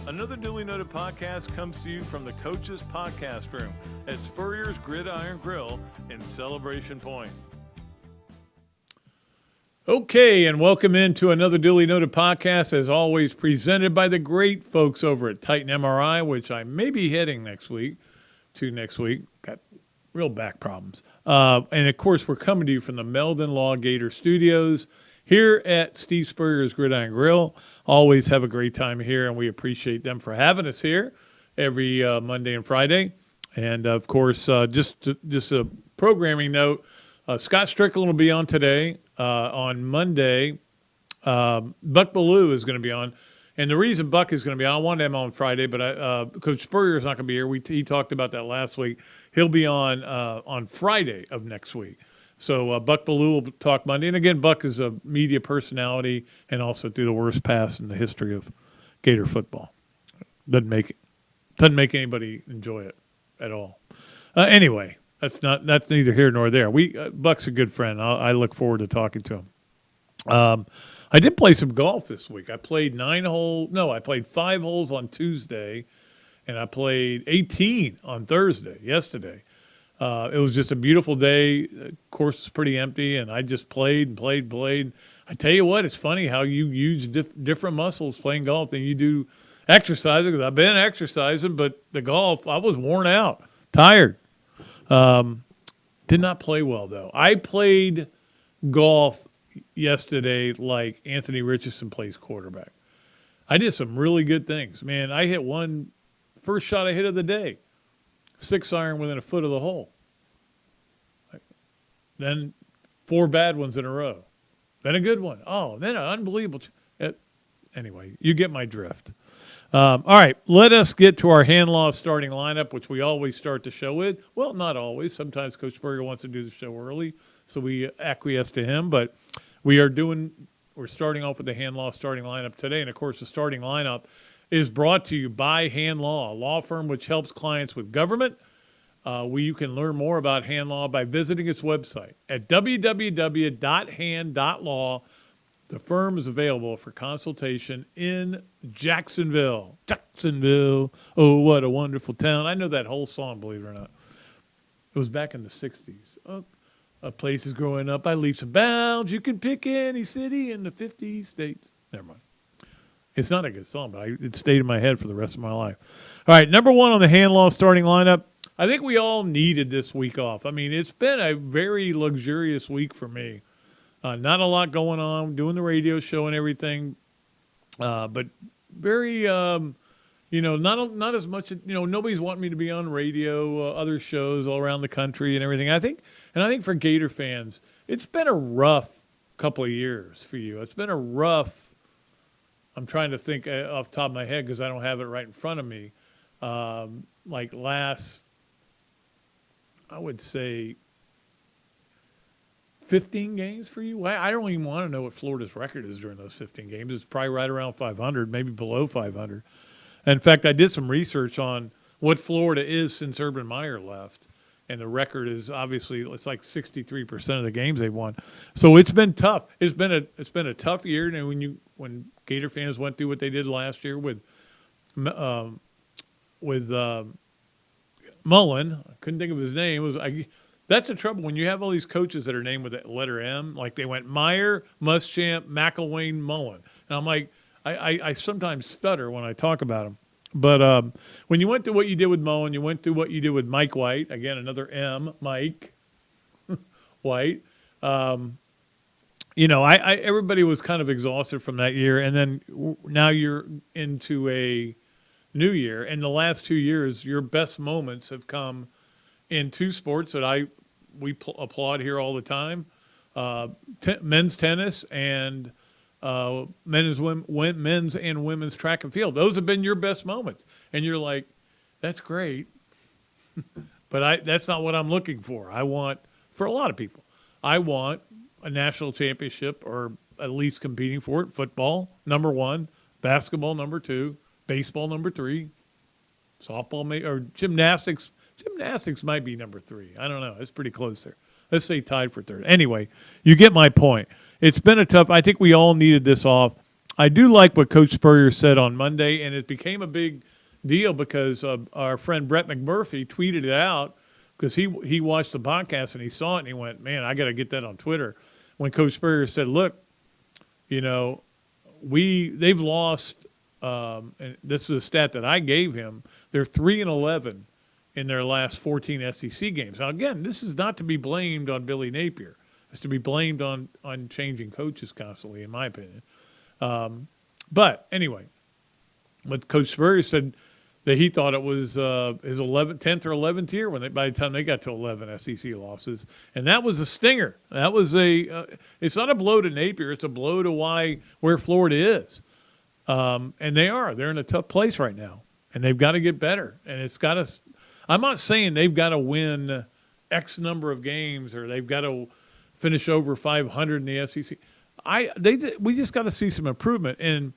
Another Dooley Noted Podcast comes to you from the Coach's Podcast Room at Spurrier's Gridiron Grill in Celebration Point. Okay, and welcome into Another Dooley Noted Podcast, as always presented by the great folks over at Titan MRI, which I may be heading next week. Got real back problems. And, of course, we're coming to you from the Meldon Law Gator Studios here at Steve Spurrier's Gridiron Grill. Always have a great time here, and we appreciate them for having us here every Monday and Friday. And, of course, just a programming note, Scott Stricklin will be on today. On Monday, Buck Ballou is going to be on. And the reason Buck is going to be on, I wanted him on Friday, but Coach Spurrier is not going to be here. He talked about that last week. He'll be on Friday of next week. So Buck Ballou will talk Monday. And, again, Buck is a media personality and also threw the worst pass in the history of Gator football. Doesn't make anybody enjoy it at all. Anyway, that's neither here nor there. Buck's a good friend. I look forward to talking to him. I did play some golf this week. I played 5 holes on Tuesday, and I played 18 on Thursday, yesterday. It was just a beautiful day. The course is pretty empty, and I just played. I tell you what, it's funny how you use different muscles playing golf than you do exercising, because I've been exercising, but the golf, I was worn out, tired. Did not play well, though. I played golf yesterday like Anthony Richardson plays quarterback. I did some really good things. Man, I hit one first shot I hit of the day. 6-iron within a foot of the hole. Then 4 bad ones in a row. Then a good one. Oh, then an unbelievable. Anyway, you get my drift. All right, let us get to our hand law starting lineup, which we always start the show with. Well, not always. Sometimes Coach Spurrier wants to do the show early, so we acquiesce to him. But we're starting off with the hand law starting lineup today. And, of course, the starting lineup is brought to you by Hand Law, a law firm which helps clients with government. You can learn more about Hand Law by visiting its website at www.hand.law. The firm is available for consultation in Jacksonville. Jacksonville, oh, what a wonderful town. I know that whole song, believe it or not. It was back in the 60s. Oh, a place is growing up by leaps and bounds. You can pick any city in the 50 states. Never mind. It's not a good song, but it stayed in my head for the rest of my life. All right, number 1 on the Hand Law starting lineup. I think we all needed this week off. I mean, it's been a very luxurious week for me. Not a lot going on, doing the radio show and everything, but very, not as much. Nobody's wanting me to be on radio, other shows all around the country and everything. I think for Gator fans, it's been a rough couple of years for you. It's been a rough. I'm trying to think off the top of my head because I don't have it right in front of me. Like last, I would say, 15 games for you? I don't even want to know what Florida's record is during those 15 games. It's probably right around 500, maybe below 500. In fact, I did some research on what Florida is since Urban Meyer left, and the record is obviously it's like 63% of the games they've won. So it's been tough. It's been a tough year. And when Gator fans went through what they did last year with Mullen, I couldn't think of his name. That's the trouble when you have all these coaches that are named with the letter M. Like they went Meyer, Muschamp, McElwain, Mullen. And I'm like, I sometimes stutter when I talk about them. But when you went through what you did with Mullen, you went through what you did with Mike White. Again, another M, Mike White. Everybody was kind of exhausted from that year. And then now you're into a new year. And the last 2 years, your best moments have come in 2 sports that we applaud here all the time, men's tennis and men's and women's track and field. Those have been your best moments. And you're like, that's great, but that's not what I'm looking for. For a lot of people, I want a national championship or at least competing for it. Football, number 1, basketball, number 2, baseball, number 3, softball, or gymnastics. Gymnastics might be number 3. I don't know. It's pretty close there. Let's say tied for 3rd. Anyway, you get my point. It's been a tough – I think we all needed this off. I do like what Coach Spurrier said on Monday, and it became a big deal because our friend Brett McMurphy tweeted it out because he watched the podcast and he saw it and he went, man, I got to get that on Twitter. When Coach Spurrier said, look, you know, they've lost, and this is a stat that I gave him, they're 3-11 in their last 14 SEC games. Now, again, this is not to be blamed on Billy Napier. It's to be blamed on changing coaches constantly, in my opinion. But anyway, what Coach Spurrier said that he thought it was his 10th or 11th year by the time they got to 11 SEC losses, and that was a stinger. That was it's not a blow to Napier; it's a blow to where Florida is, and they're in a tough place right now, and they've got to get better. And it's got to. I'm not saying they've got to win X number of games or they've got to finish over 500 in the SEC. We just got to see some improvement. And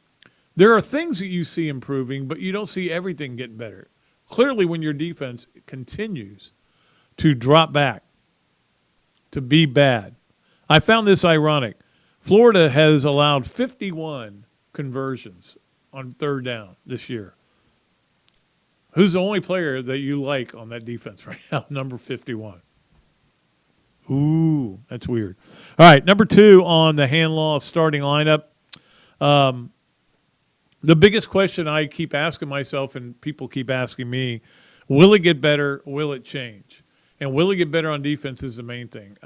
there are things that you see improving, but you don't see everything getting better. Clearly, when your defense continues to drop back, to be bad. I found this ironic. Florida has allowed 51 conversions on third down this year. Who's the only player that you like on that defense right now? Number 51. Ooh, that's weird. All right, number 2 on the hand law starting lineup. The biggest question I keep asking myself and people keep asking me, will it get better? Will it change? And will it get better on defense is the main thing.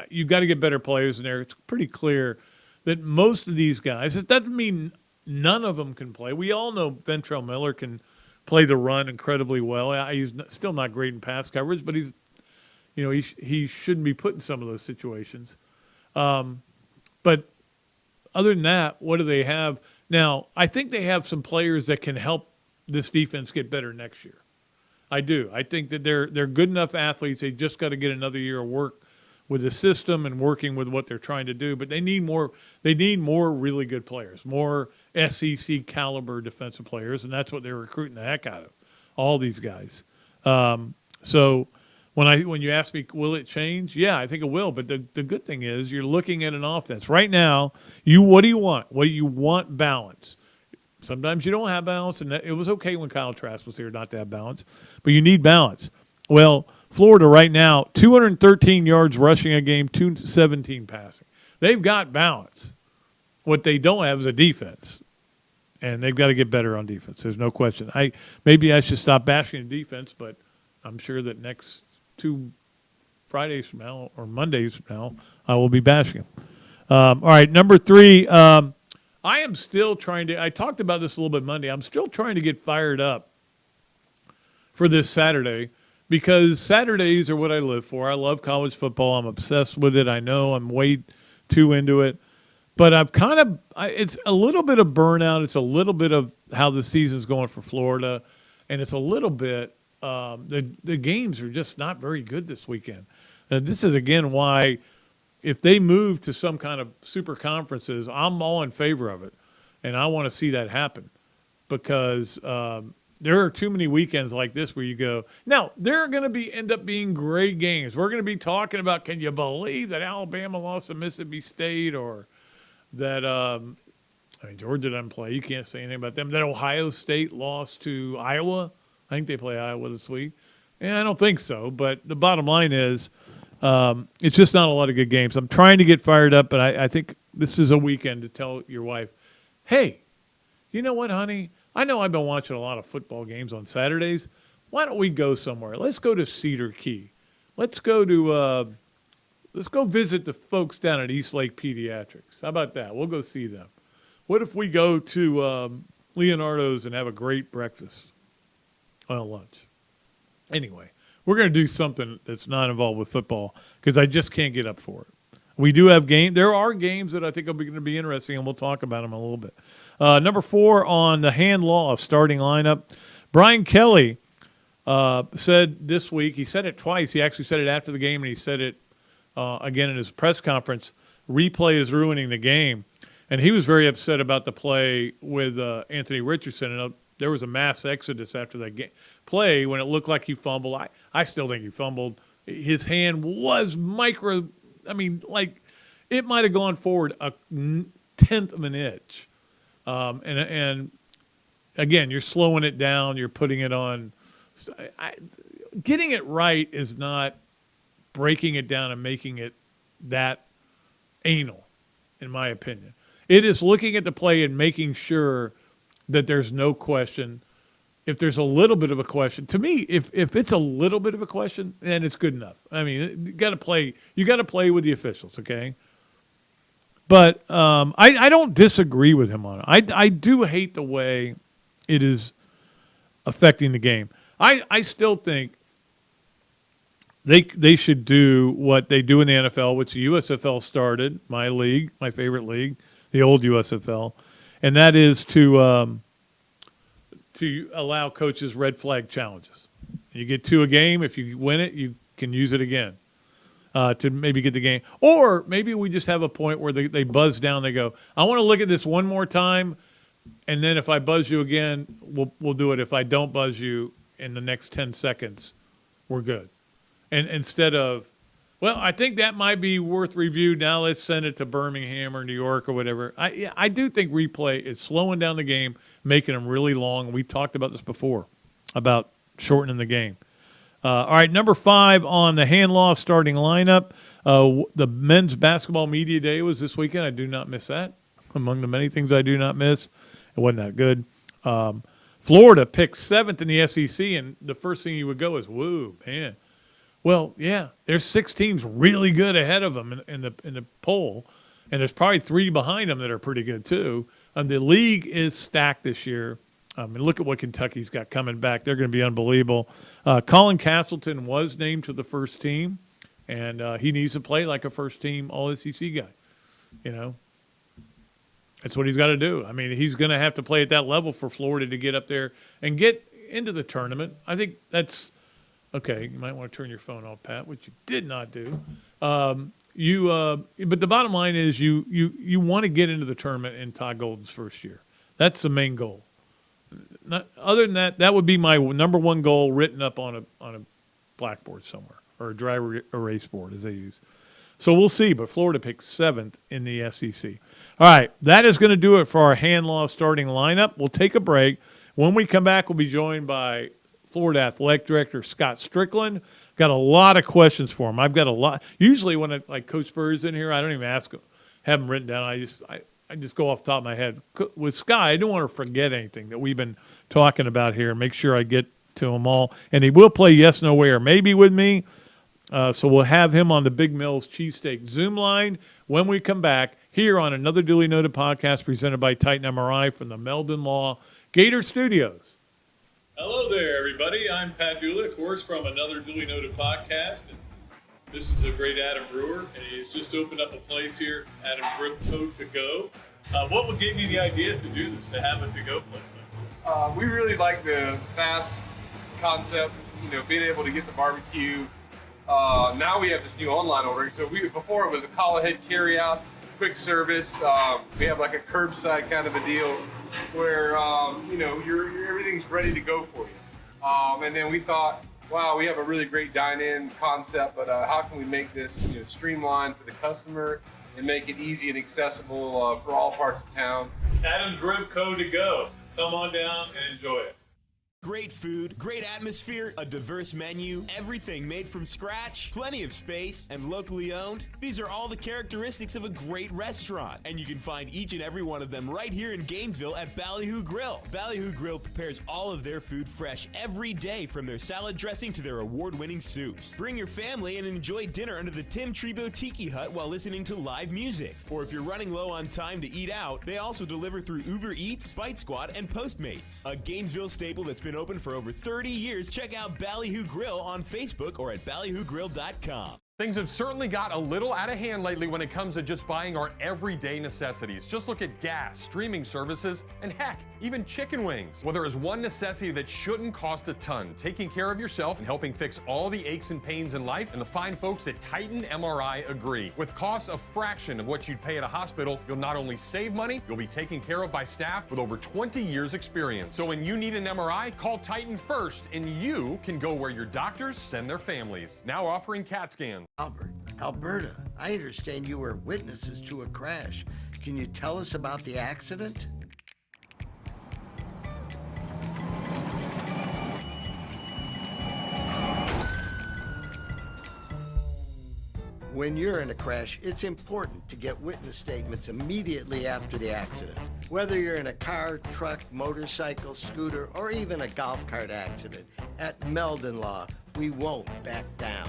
You've got to get better players in there. It's pretty clear that most of these guys, it doesn't mean none of them can play. We all know Ventrell Miller can play the run incredibly well. He's still not great in pass coverage, but he shouldn't be put in some of those situations. But other than that, what do they have? Now, I think they have some players that can help this defense get better next year. I do. I think that they're good enough athletes. They just got to get another year of work with the system and working with what they're trying to do. But they need more. They need more really good players, more SEC caliber defensive players, and that's what they're recruiting the heck out of. All these guys. So when you ask me, will it change? Yeah, I think it will. But the good thing is you're looking at an offense right now. What do you want? What do you want? Balance. Sometimes you don't have balance, and it was okay when Kyle Trask was here not to have balance, but you need balance. Well, Florida right now, 213 yards rushing a game, 217 passing. They've got balance. What they don't have is a defense, and they've got to get better on defense. There's no question. Maybe I should stop bashing the defense, but I'm sure that next 2 Fridays from now or Mondays from now, I will be bashing them. All right, number 3, I am still trying to – I talked about this a little bit Monday. I'm still trying to get fired up for this Saturday because Saturdays are what I live for. I love college football. I'm obsessed with it. I know I'm way too into it. But it's a little bit of burnout. It's a little bit of how the season's going for Florida. And it's a little bit the games are just not very good this weekend. And this is, again, why – if they move to some kind of super conferences, I'm all in favor of it. And I want to see that happen because there are too many weekends like this where you go, now, there are going to end up being great games. We're going to be talking about, can you believe that Alabama lost to Mississippi State or that Georgia doesn't play. You can't say anything about them. That Ohio State lost to Iowa. I think they play Iowa this week. Yeah, I don't think so. But the bottom line is it's just not a lot of good games. I'm trying to get fired up, but I think this is a weekend to tell your wife, hey, you know what, honey? I know I've been watching a lot of football games on Saturdays. Why don't we go somewhere? Let's go to Cedar Key. Let's go visit the folks down at East Lake Pediatrics. How about that? We'll go see them. What if we go to Leonardo's and have a great breakfast on lunch? Anyway, we're going to do something that's not involved with football because I just can't get up for it. We do have games. There are games that I think are going to be interesting, and we'll talk about them a little bit. Number 4 on the hand law of starting lineup, Brian Kelly said this week, he said it twice. He actually said it after the game, and he said it again in his press conference, replay is ruining the game. And he was very upset about the play with Anthony Richardson. And there was a mass exodus after that play when it looked like he fumbled. I still think he fumbled. His hand was it might have gone forward a tenth of an inch. And again, you're slowing it down. You're putting it on. Getting it right is not breaking it down and making it that anal, in my opinion. It is looking at the play and making sure that there's no question. If there's a little bit of a question, to me, if it's a little bit of a question, then it's good enough. I mean, you got to play. You got to play with the officials, okay? But I don't disagree with him on it. I do hate the way it is affecting the game. I still think they should do what they do in the NFL, which the USFL started, my league, my favorite league, the old USFL, and that is to allow coaches red flag challenges. You get 2 a game. If you win it, you can use it again to maybe get the game. Or maybe we just have a point where they buzz down. They go, I want to look at this one more time, and then if I buzz you again, we'll do it. If I don't buzz you in the next 10 seconds, we're good. And instead of, well, I think that might be worth review. Now let's send it to Birmingham or New York or whatever. I do think replay is slowing down the game, making them really long. We talked about this before, about shortening the game. All right, number 5 on the hand loss starting lineup. The men's basketball media day was this weekend. I do not miss that. Among the many things I do not miss, it wasn't that good. Florida picked 7th in the SEC, and the first thing you would go is, woo, man. Well, yeah, there's 6 teams really good ahead of them in the poll, and there's probably 3 behind them that are pretty good too. The league is stacked this year. And look at what Kentucky's got coming back. They're going to be unbelievable. Colin Castleton was named to the first team, and he needs to play like a first-team All-SEC guy. You know, that's what he's got to do. I mean, he's going to have to play at that level for Florida to get up there and get into the tournament. I think that's okay. You might want to turn your phone off, Pat, which you did not do. But the bottom line is you want to get into the tournament in Todd Golden's first year. That's the main goal. Other than that, that would be my number 1 goal written up on a blackboard somewhere, or a dry erase board as they use. So we'll see, but Florida picked 7th in the SEC. All right, that is going to do it for our hand loss starting lineup. We'll take a break. When we come back, we'll be joined by Florida Athletic Director Scott Stricklin. Got a lot of questions for him. I've got a lot. Usually when Coach Burr's in here, I don't even have them written down. I just go off the top of my head. With Scott, I don't want to forget anything that we've been talking about here. Make sure I get to them all. And he will play yes, no, way, or maybe with me. So we'll have him on the Big Mills Cheesesteak Zoom line when we come back here on Another Dooley Noted Podcast presented by Titan MRI from the Meldon Law Gator Studios. Hello there, everybody. I'm Pat Dooley, of course, from Another Dooley Noted Podcast. And this is a great Adam Brewer, and he's just opened up a place here, Adam Drip Co. To Go. What gave you the idea to do this, to have a to-go place? We really like the fast concept, being able to get the barbecue. Now we have this new online ordering. So before it was a call-ahead carry-out, quick service. We have like a curbside kind of a deal where, everything's ready to go for you. And then we thought, wow, we have a really great dine-in concept, but how can we make this streamlined for the customer and make it easy and accessible for all parts of town? Adam Drip Co. To Go. Come on down and enjoy it. Great food, great atmosphere, a diverse menu, everything made from scratch, plenty of space, and locally owned. These are all the characteristics of a great restaurant, and you can find each and every one of them right here in Gainesville at Ballyhoo Grill. Ballyhoo Grill prepares all of their food fresh every day, from their salad dressing to their award-winning soups. Bring your family and enjoy dinner under the Tim Trebo Tiki Hut while listening to live music. Or if you're running low on time to eat out, they also deliver through Uber Eats, Bite Squad, and Postmates. A Gainesville staple that's been open for over 30 years. Check out Ballyhoo Grill on Facebook or at ballyhoogrill.com. Things have certainly got a little out of hand lately when it comes to just buying our everyday necessities. Just look at gas, streaming services, and heck, even chicken wings. Well, there is one necessity that shouldn't cost a ton: taking care of yourself and helping fix all the aches and pains in life, and the fine folks at Titan MRI agree. With costs a fraction of what you'd pay at a hospital, you'll not only save money, you'll be taken care of by staff with over 20 years experience. So when you need an MRI, call Titan first, and you can go where your doctors send their families. Now offering CAT scans. Albert, Alberta, I understand you were witnesses to a crash. Can you tell us about the accident? When you're in a crash, it's important to get witness statements immediately after the accident. Whether you're in a car, truck, motorcycle, scooter, or even a golf cart accident, at Meldon Law, we won't back down.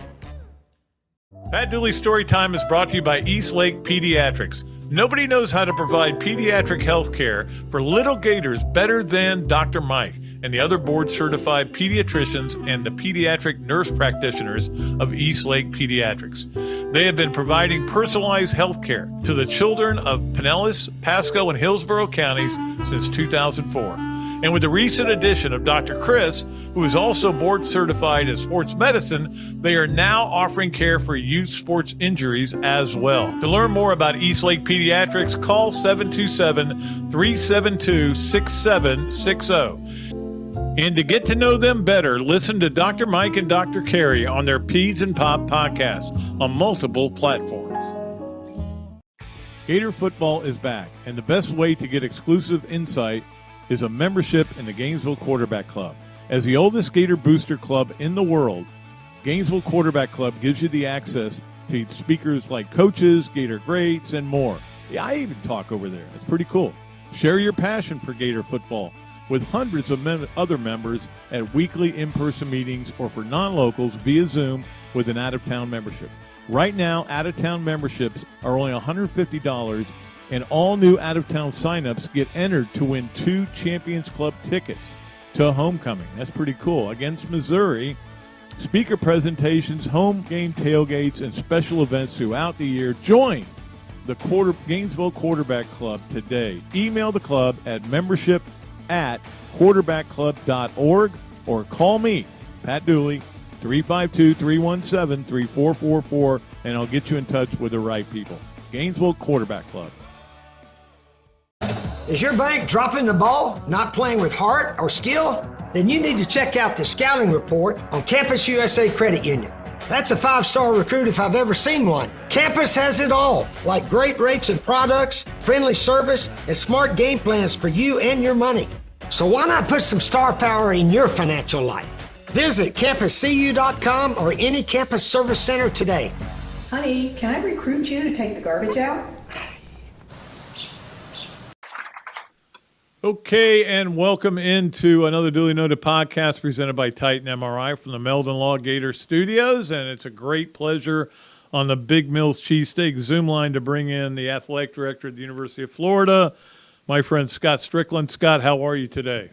Pat Dooley Storytime is brought to you by East Lake Pediatrics. Nobody knows how to provide pediatric health care for little Gators better than Dr. Mike and the other board-certified pediatricians and the pediatric nurse practitioners of East Lake Pediatrics. They have been providing personalized health care to the children of Pinellas, Pasco, and Hillsborough counties since 2004. And with the recent addition of Dr. Chris, who is also board certified in sports medicine, they are now offering care for youth sports injuries as well. To learn more about East Lake Pediatrics, call 727-372-6760. And to get to know them better, listen to Dr. Mike and Dr. Carey on their Peds and Pop podcast on multiple platforms. Gator football is back, and the best way to get exclusive insight is a membership in the Gainesville Quarterback Club. As the oldest Gator booster club in the world, Gainesville Quarterback Club gives you the access to speakers like coaches, Gator greats, and more. Yeah, I even talk over there. It's pretty cool. Share your passion for Gator football with hundreds of other members at weekly in-person meetings or for non-locals via Zoom with an out-of-town membership. Right now, out-of-town memberships are only $150, and all new out-of-town signups get entered to win 2 Champions Club tickets to homecoming. That's pretty cool. Against Missouri, speaker presentations, home game tailgates, and special events throughout the year. Join the Gainesville Quarterback Club today. Email the club at membership@quarterbackclub.org or call me, Pat Dooley, 352-317-3444, and I'll get you in touch with the right people. Gainesville Quarterback Club. Is your bank dropping the ball, not playing with heart or skill? Then you need to check out the scouting report on Campus USA Credit Union. That's a 5-star recruit if I've ever seen one. Campus has it all, like great rates and products, friendly service, and smart game plans for you and your money. So why not put some star power in your financial life? Visit campuscu.com or any campus service center today. Honey, can I recruit you to take the garbage out? Okay, and welcome into another Dooley Noted Podcast presented by Titan MRI from the Meldon Law Gator Studios, and it's a great pleasure on the Big Mills Cheesesteak Zoom line to bring in the Athletic Director at the University of Florida, my friend Scott Stricklin. Scott, how are you today?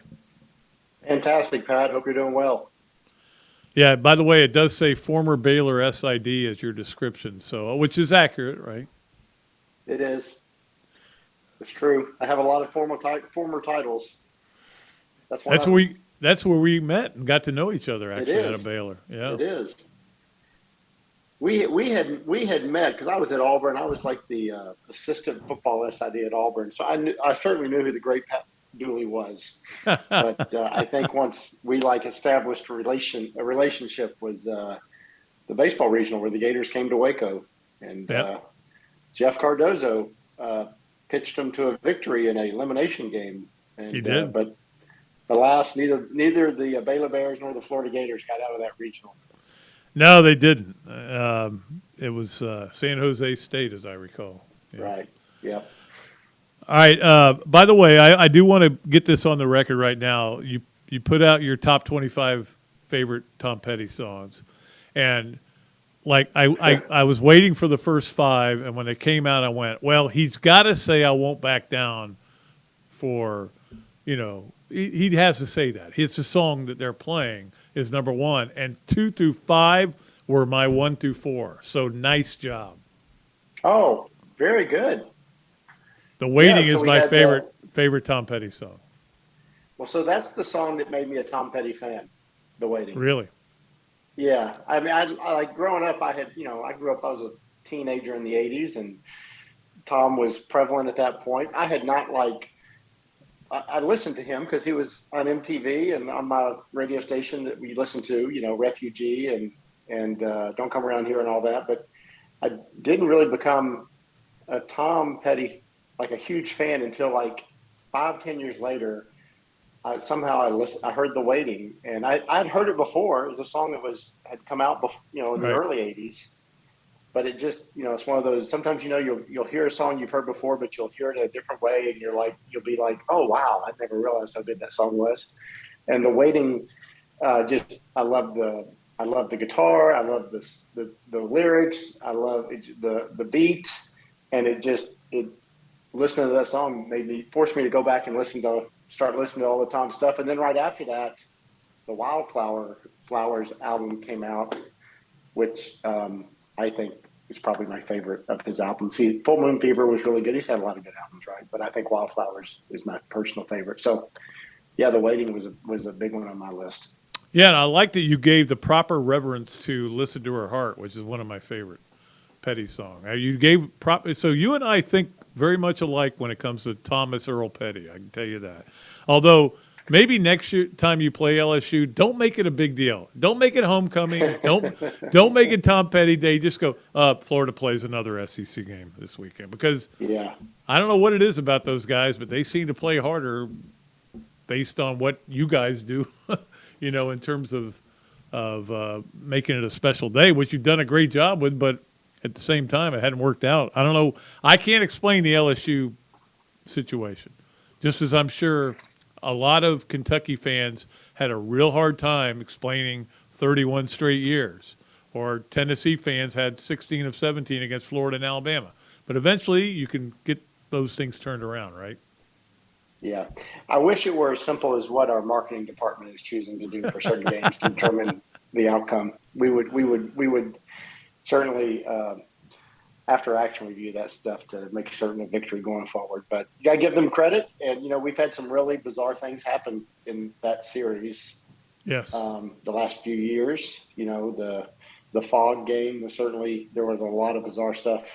Fantastic, Pat. Hope you're doing well. Yeah, by the way, it does say former Baylor SID as your description, so which is accurate, right? It is. It's true. I have a lot of former titles. That's where we met and got to know each other. Actually, out of Baylor. Yeah, it is. We had met because I was at Auburn. I was like the assistant football SID at Auburn, so I certainly knew who the great Pat Dooley was. But I think once we established a relationship was the baseball regional where the Gators came to Waco, and Jeff Cardozo pitched them to a victory in a elimination game. And, he did. But alas, neither the Baylor Bears nor the Florida Gators got out of that regional. No, they didn't. It was San Jose State, as I recall. Yeah. Right. Yep. All right. By the way, I do want to get this on the record right now. You put out your top 25 favorite Tom Petty songs, and I was waiting for the first 5, and when they came out, I went, well, he's got to say I won't back down for, he has to say that. It's the song that they're playing is number 1, and 2 through 5 were my 1 through 4. So nice job. Oh, very good. The Waiting is my favorite Tom Petty song. Well, so that's the song that made me a Tom Petty fan, The Waiting. Really? Yeah. I mean, I like growing up, I grew up, I was a teenager in the 80s, and Tom was prevalent at that point. I had not I listened to him because he was on MTV and on my radio station that we listened to, Refugee and Don't Come Around Here and all that. But I didn't really become a Tom Petty, a huge fan until 5-10 years later. I heard The Waiting, and I'd heard it before. It was a song that had come out before, in the early 80s. but it just, it's one of those, sometimes, you'll hear a song you've heard before, but you'll hear it a different way. And you'll be like, oh, wow, I never realized how good that song was. And the waiting, I love the guitar. I love the lyrics. I love the beat. And listening to that song forced me to go back and start listening to all the Tom stuff. And then right after that, the Wildflowers album came out, which I think is probably my favorite of his albums. Full Moon Fever was really good. He's had a lot of good albums, right? But I think Wildflowers is my personal favorite. So, yeah, The Waiting was a big one on my list. Yeah, and I like that you gave the proper reverence to Listen to Her Heart, which is one of my favorite Petty songs. So you and I think very much alike when it comes to Thomas Earl Petty, I can tell you that. Although maybe next time you play LSU, don't make it a big deal. Don't make it homecoming. Don't make it Tom Petty Day. Just go, Florida plays another SEC game this weekend. Because I don't know what it is about those guys, but they seem to play harder based on what you guys do, in terms of making it a special day, which you've done a great job with, but at the same time, it hadn't worked out. I don't know. I can't explain the LSU situation, just as I'm sure a lot of Kentucky fans had a real hard time explaining 31 straight years, or Tennessee fans had 16 of 17 against Florida and Alabama. But eventually you can get those things turned around, right? Yeah. I wish it were as simple as what our marketing department is choosing to do for certain games to determine the outcome. We would certainly after action review that stuff to make certain a victory going forward. But you got to give them credit. And, we've had some really bizarre things happen in that series. Yes. The last few years, the fog game there was a lot of bizarre stuff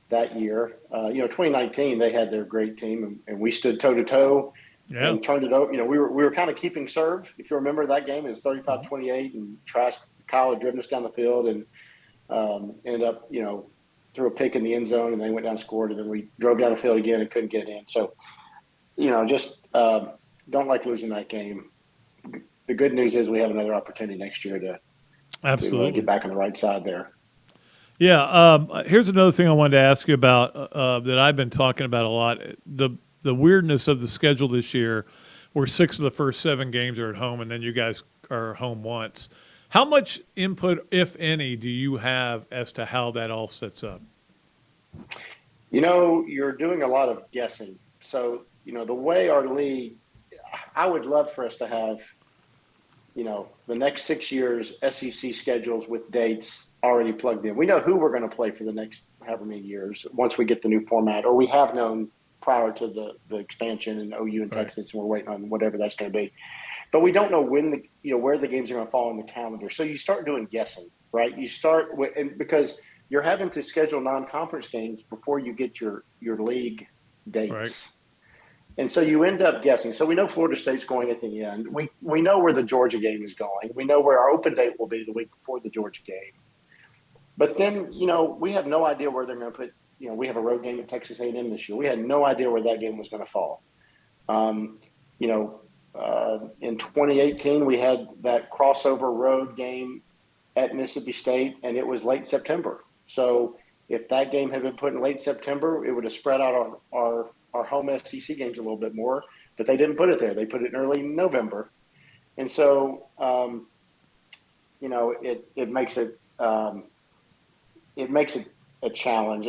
that year. 2019, they had their great team and we stood toe to toe and turned it over. We were kind of keeping serve. If you remember that game, it was 35-28 and Kyle had driven us down the field and ended up, threw a pick in the end zone and they went down and scored. And then we drove down the field again and couldn't get in. So, just don't like losing that game. The good news is we have another opportunity next year to get back on the right side there. Yeah. Here's another thing I wanted to ask you about that I've been talking about a lot. The weirdness of the schedule this year, where 6 of the first 7 games are at home and then you guys are home once. How much input, if any, do you have as to how that all sets up? You're doing a lot of guessing. So, the way our league, I would love for us to have, the next 6 years SEC schedules with dates already plugged in. We know who we're going to play for the next however many years once we get the new format, or we have known prior to the expansion in OU and Texas, and we're waiting on whatever that's going to be. But we don't know when where the games are going to fall in the calendar. So you start doing guessing, right? You start with, and because you're having to schedule non-conference games before you get your league dates. Right. And so you end up guessing. So we know Florida State's going at the end. We know where the Georgia game is going. We know where our open date will be the week before the Georgia game. But then, we have no idea where they're going to put, we have a road game at Texas A&M this year. We had no idea where that game was going to fall. In 2018, we had that crossover road game at Mississippi State, and it was late September. So if that game had been put in late September, it would have spread out our home SEC games a little bit more. But they didn't put it there. They put it in early November. And so, it makes it a challenge.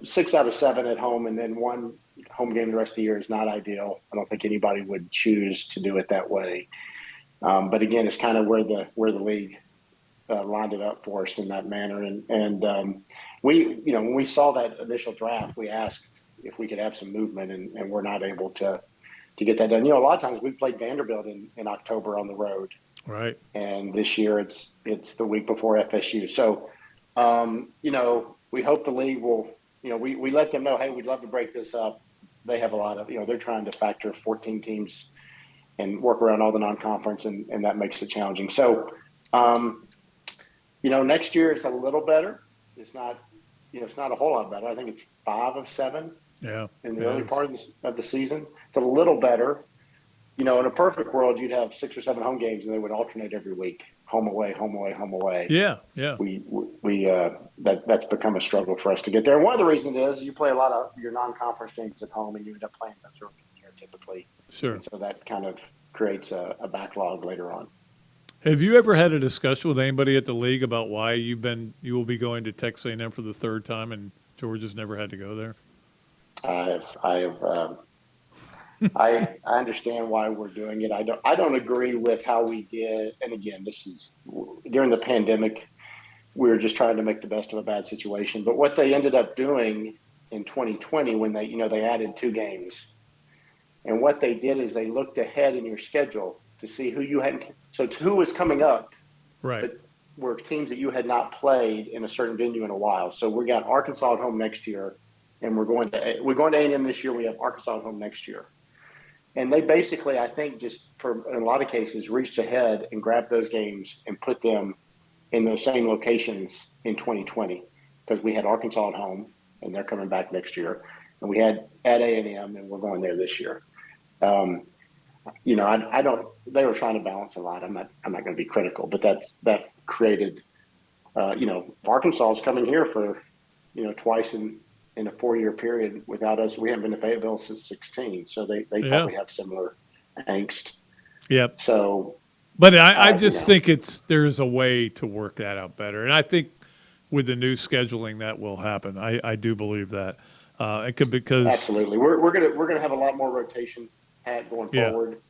6 out of 7 at home and then 1 home game the rest of the year is not ideal. I don't think anybody would choose to do it that way. But again, it's kind of where the league lined it up for us in that manner. And we, when we saw that initial draft, we asked if we could have some movement, and we're not able to get that done. A lot of times we played Vanderbilt in October on the road. Right. And this year it's the week before FSU. So, we hope the league will, we let them know, hey, we'd love to break this up. They have a lot of, they're trying to factor 14 teams and work around all the non-conference, and that makes it challenging. So, next year it's a little better. It's not, it's not a whole lot better. I think it's 5 of 7 in the early part of the season. It's a little better. In a perfect world, you'd have 6 or 7 home games and they would alternate every week. home away, home away, home away. Yeah. That's become a struggle for us to get there. And one of the reasons is you play a lot of your non-conference games at home, and you end up playing those early in the year typically. Sure. And so that kind of creates a backlog later on. Have you ever had a discussion with anybody at the league about why you will be going to Texas A&M for the third time, and Georgia's never had to go there? I understand why we're doing it. I don't agree with how we did. And again, this is during the pandemic. We were just trying to make the best of a bad situation. But what they ended up doing in 2020, when they added 2 games, and what they did is they looked ahead in your schedule to see who you hadn't. So who was coming up, right? But were teams that you had not played in a certain venue in a while. So we got Arkansas at home next year, and we're going to A&M this year. We have Arkansas at home next year. And they basically, I think, just in a lot of cases, reached ahead and grabbed those games and put them in those same locations in 2020, because we had Arkansas at home, and they're coming back next year, and we had at A&M, and we're going there this year. I don't. They were trying to balance a lot. I'm not going to be critical, but that created. Arkansas is coming here for, twice in a 4-year period without us. We haven't been to Fayetteville since 2016, so they probably have similar angst. Yep. So, but I just think there's a way to work that out better, and I think with the new scheduling that will happen. I do believe that because absolutely we're gonna have a lot more rotation going forward.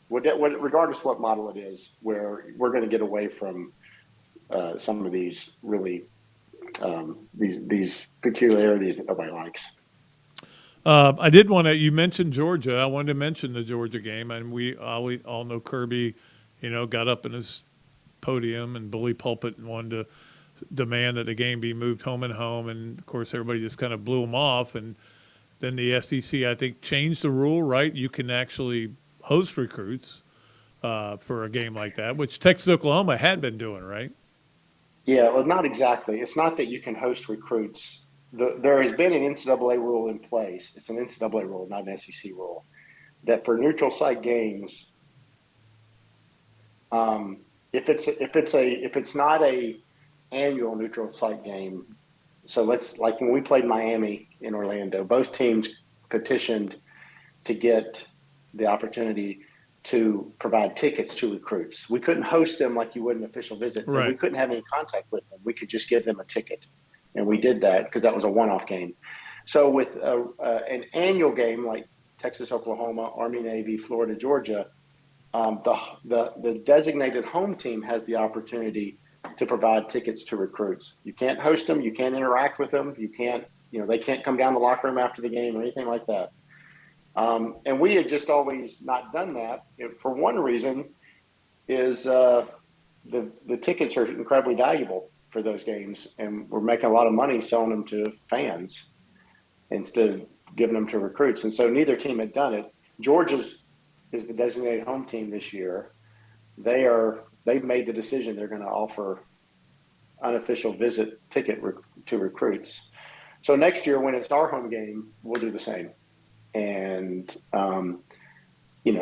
Regardless of what model it is, where we're going to get away from some of these really these peculiarities that nobody likes. I did want to. You mentioned Georgia. I wanted to mention the Georgia game, and we all know Kirby. Got up in his podium and bully pulpit and wanted to demand that the game be moved home and home, and of course everybody just kind of blew him off. And then the SEC, I think, changed the rule. Right, you can actually host recruits for a game like that, which Texas Oklahoma had been doing, right? Yeah, well, not exactly. It's not that you can host recruits. There has been an NCAA rule in place. It's an NCAA rule, not an SEC rule, that for neutral site games, if it's not a annual neutral site game, so like when we played Miami in Orlando, both teams petitioned to get the opportunity to provide tickets to recruits. We couldn't host them like you would an official visit. Right. We couldn't have any contact with them. We could just give them a ticket. And we did that because that was a one-off game. So with an annual game like Texas, Oklahoma, Army, Navy, Florida, Georgia, the designated home team has the opportunity to provide tickets to recruits. You can't host them. You can't interact with them. You can't, they can't come down the locker room after the game or anything like that. And we had just always not done that. For one reason is the tickets are incredibly valuable for those games, and we're making a lot of money selling them to fans instead of giving them to recruits. And so neither team had done it. Georgia's is the designated home team this year. They've made the decision they're going to offer unofficial visit ticket to recruits. So next year when it's our home game, we'll do the same. And,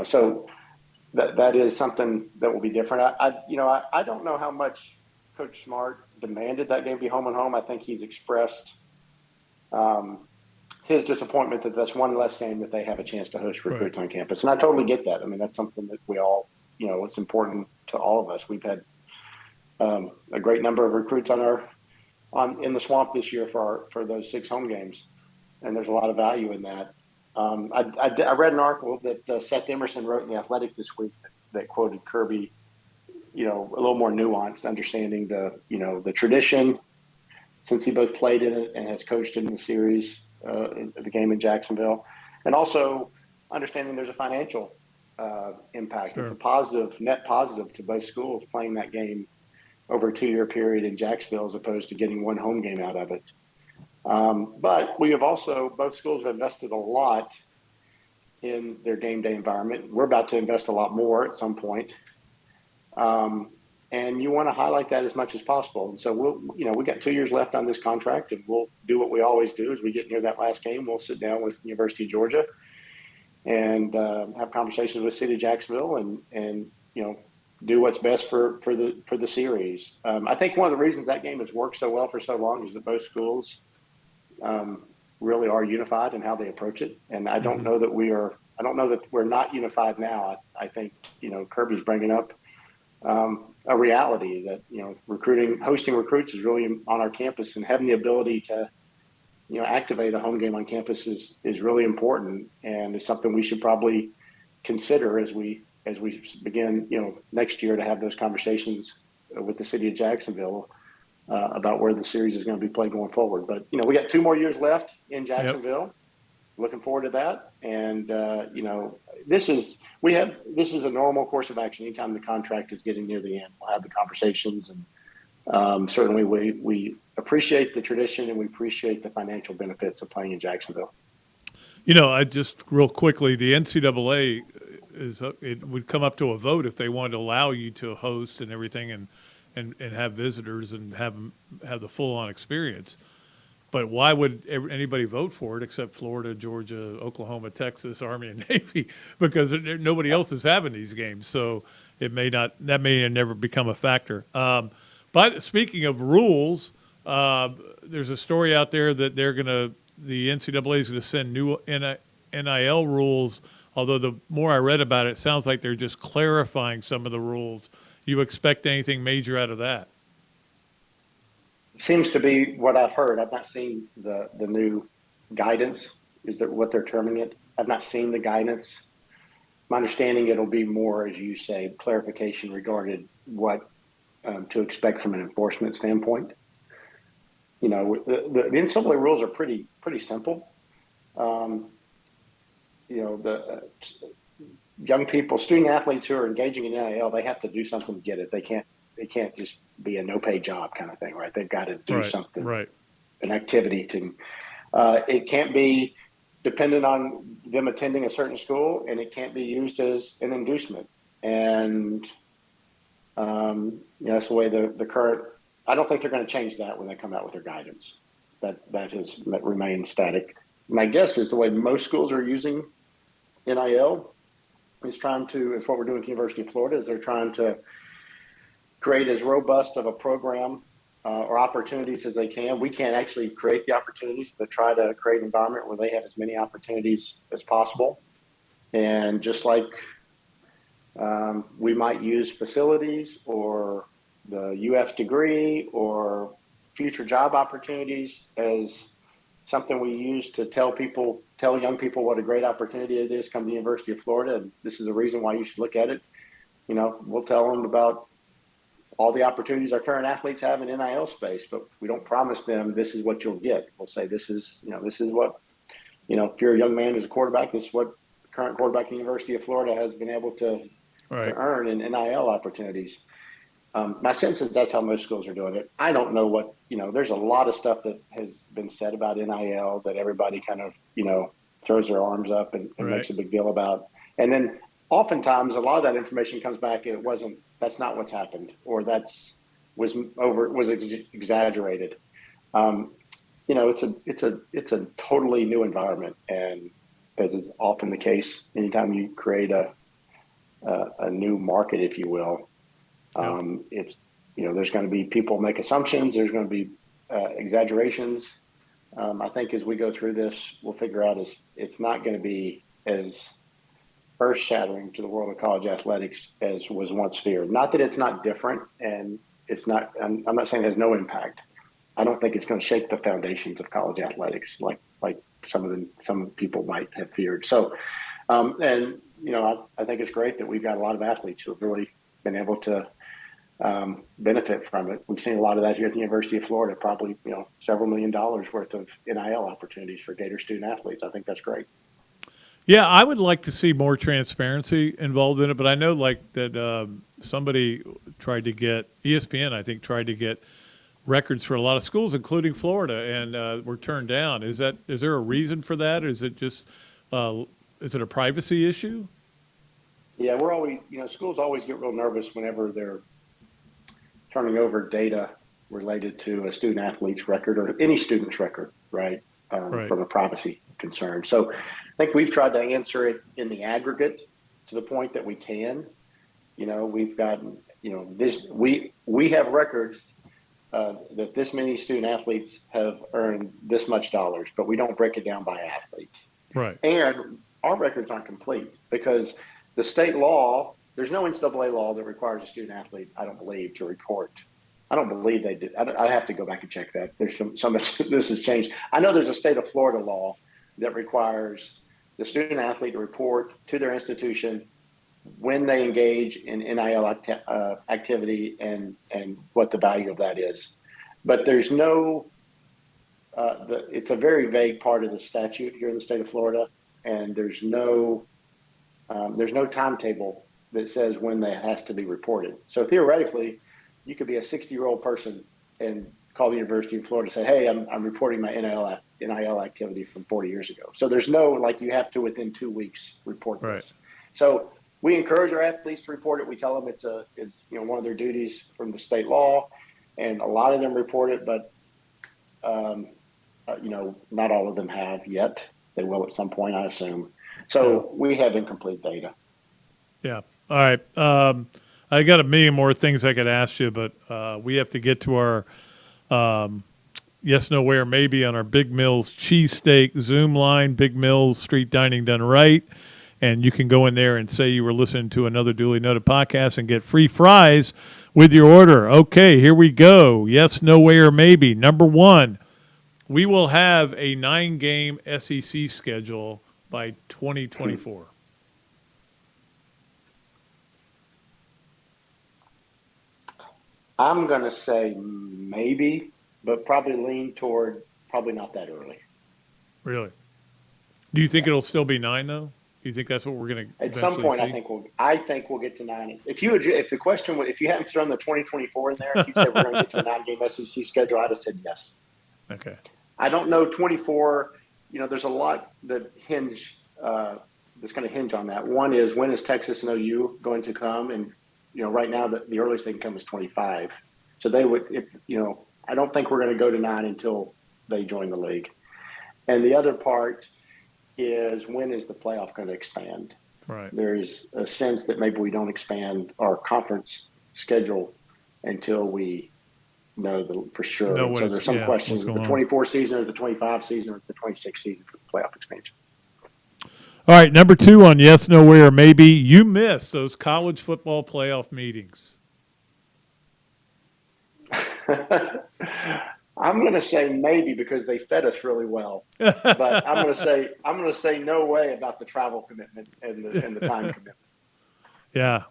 so that is something that will be different. I don't know how much Coach Smart demanded that game be home and home. I think he's expressed his disappointment that that's one less game that they have a chance to host recruits on campus. And I totally get that. I mean, that's something that we all, it's important to all of us. We've had a great number of recruits in the swamp this year for those 6 home games. And there's a lot of value in that. I read an article that Seth Emerson wrote in the Athletic this week that quoted Kirby, a little more nuanced, understanding the tradition, since he both played in it and has coached in the series, the game in Jacksonville, and also understanding there's a financial impact. Sure. It's a net positive to both schools playing that game over a 2-year period in Jacksonville as opposed to getting one home game out of it. But we have also, both schools have invested a lot in their game day environment. We're about to invest a lot more at some point. And you want to highlight that as much as possible. And so we got 2 years left on this contract, and we'll do what we always do. As we get near that last game, we'll sit down with University of Georgia and have conversations with City of Jacksonville and do what's best for the series. I think one of the reasons that game has worked so well for so long is that both schools really are unified in how they approach it. And I don't know that I don't know that we're not unified now. I think, Kirby's bringing up a reality that, hosting recruits is really on our campus, and having the ability to, activate a home game on campus is really important, and it's something we should probably consider as we begin, next year to have those conversations with the city of Jacksonville about where the series is going to be played going forward. But, we got 2 more years left in Jacksonville. Yep. Looking forward to that. And, this is a normal course of action. Anytime the contract is getting near the end, we'll have the conversations. And certainly we appreciate the tradition, and we appreciate the financial benefits of playing in Jacksonville. I just real quickly, the NCAA it would come up to a vote if they wanted to allow you to host and everything and have visitors and have the full-on experience. But why would anybody vote for it except Florida, Georgia, Oklahoma, Texas, Army, and Navy? Because nobody else is having these games, so that may never become a factor. But speaking of rules, there's a story out there that the NCAA is going to send new NIL rules. Although the more I read about it, it sounds like they're just clarifying some of the rules. You expect anything major out of that? Seems to be what I've heard. I've not seen the new guidance. Is that what they're terming it? I've not seen the guidance. My understanding, it'll be more, as you say, clarification regarding what to expect from an enforcement standpoint. The NCAA rules are pretty simple. The young people, student athletes who are engaging in NIL, they have to do something to get it. They can't just be a no-pay job kind of thing, right? They've got to do something, right? An activity to. It can't be dependent on them attending a certain school, and it can't be used as an inducement. And that's the way the current. I don't think they're going to change that when they come out with their guidance. That remains static. My guess is the way most schools are using NIL is what we're doing at the University of Florida, is they're trying to create as robust of a program or opportunities as they can. We can't actually create the opportunities, but try to create an environment where they have as many opportunities as possible. And just like we might use facilities or the UF degree or future job opportunities as something we use to tell young people what a great opportunity it is come to the University of Florida, and this is the reason why you should look at it. We'll tell them about all the opportunities our current athletes have in NIL space, but we don't promise them this is what you'll get. We'll say this is what, if you're a young man who's a quarterback, this is what the current quarterback at the University of Florida has been able to earn in NIL opportunities. My sense is that's how most schools are doing it. I don't know what, there's a lot of stuff that has been said about NIL that everybody kind of, throws their arms up and makes a big deal about. And then oftentimes a lot of that information comes back and that's not what's happened, or was exaggerated. It's a totally new environment. And as is often the case, anytime you create a new market, if you will, it's, there's going to be people make assumptions. There's going to be exaggerations. I think as we go through this, we'll figure out it's not going to be as earth-shattering to the world of college athletics as was once feared. Not that it's not different, and it's not. I'm not saying it has no impact. I don't think it's going to shake the foundations of college athletics like some people might have feared. So, I think it's great that we've got a lot of athletes who have really been able to benefit from it. We've seen a lot of that here at the University of Florida, probably, several $1 million worth of NIL opportunities for Gator student athletes. I think that's great. Yeah, I would like to see more transparency involved in it, but I know that somebody tried to get, ESPN, I think, tried to get records for a lot of schools, including Florida, and were turned down. Is there a reason for that? Or is it just, is it a privacy issue? Yeah, we're always, schools always get real nervous whenever they're turning over data related to a student athlete's record or any student's record, right? From a privacy concern. So I think we've tried to answer it in the aggregate to the point that we can. we've gotten, this, we have records that this many student athletes have earned this much dollars, but we don't break it down by athlete. Right. And our records aren't complete because the state law, there's no NCAA law that requires a student athlete, I don't believe, to report. I don't believe they did. I have to go back and check that. There's some this has changed. I know there's a state of Florida law that requires the student athlete to report to their institution when they engage in NIL activity and what the value of that is. But there's no, it's a very vague part of the statute here in the state of Florida, and there's no timetable that says when that has to be reported. So theoretically, you could be a 60-year-old person and call the University of Florida and say, hey, I'm reporting my NIL activity from 40 years ago. So there's no, like, you have to within 2 weeks report this. Right. So we encourage our athletes to report it. We tell them it's one of their duties from the state law, and a lot of them report it, but not all of them have yet. They will at some point, I assume. So we have incomplete data. Yeah. All right. I got a million more things I could ask you, but we have to get to our yes, no, where, maybe on our Big Mills cheesesteak Zoom line, Big Mills Street Dining done right. And you can go in there and say you were listening to Another Dooley Noted Podcast and get free fries with your order. Okay, here we go. Yes, no, where, maybe. Number one, we will have a 9-game SEC schedule by 2024. I'm going to say maybe, but probably lean toward probably not that early. Really? Do you think it'll still be 9, though? Do you think that's what we're going to at some point? see? I think we'll get to 9. If you hadn't thrown the 2024 in there, if you said we're going to get to a 9-game SEC schedule, I'd have said yes. Okay. I don't know 24. There's a lot that that's going to hinge on that. One is, when is Texas and OU going to come? And right now the earliest they can come is 25. So they would, I don't think we're going to go to 9 until they join the league. And the other part is, when is the playoff going to expand? Right. There's a sense that maybe we don't expand our conference schedule until we know for sure. So there's some questions: the 24 season or the 25 season or the 26 season for the playoff expansion. All right, number 2 on yes, no, where, maybe. You miss those college football playoff meetings. I'm going to say maybe, because they fed us really well, but I'm going to say no way about the travel commitment and the time commitment. Yeah,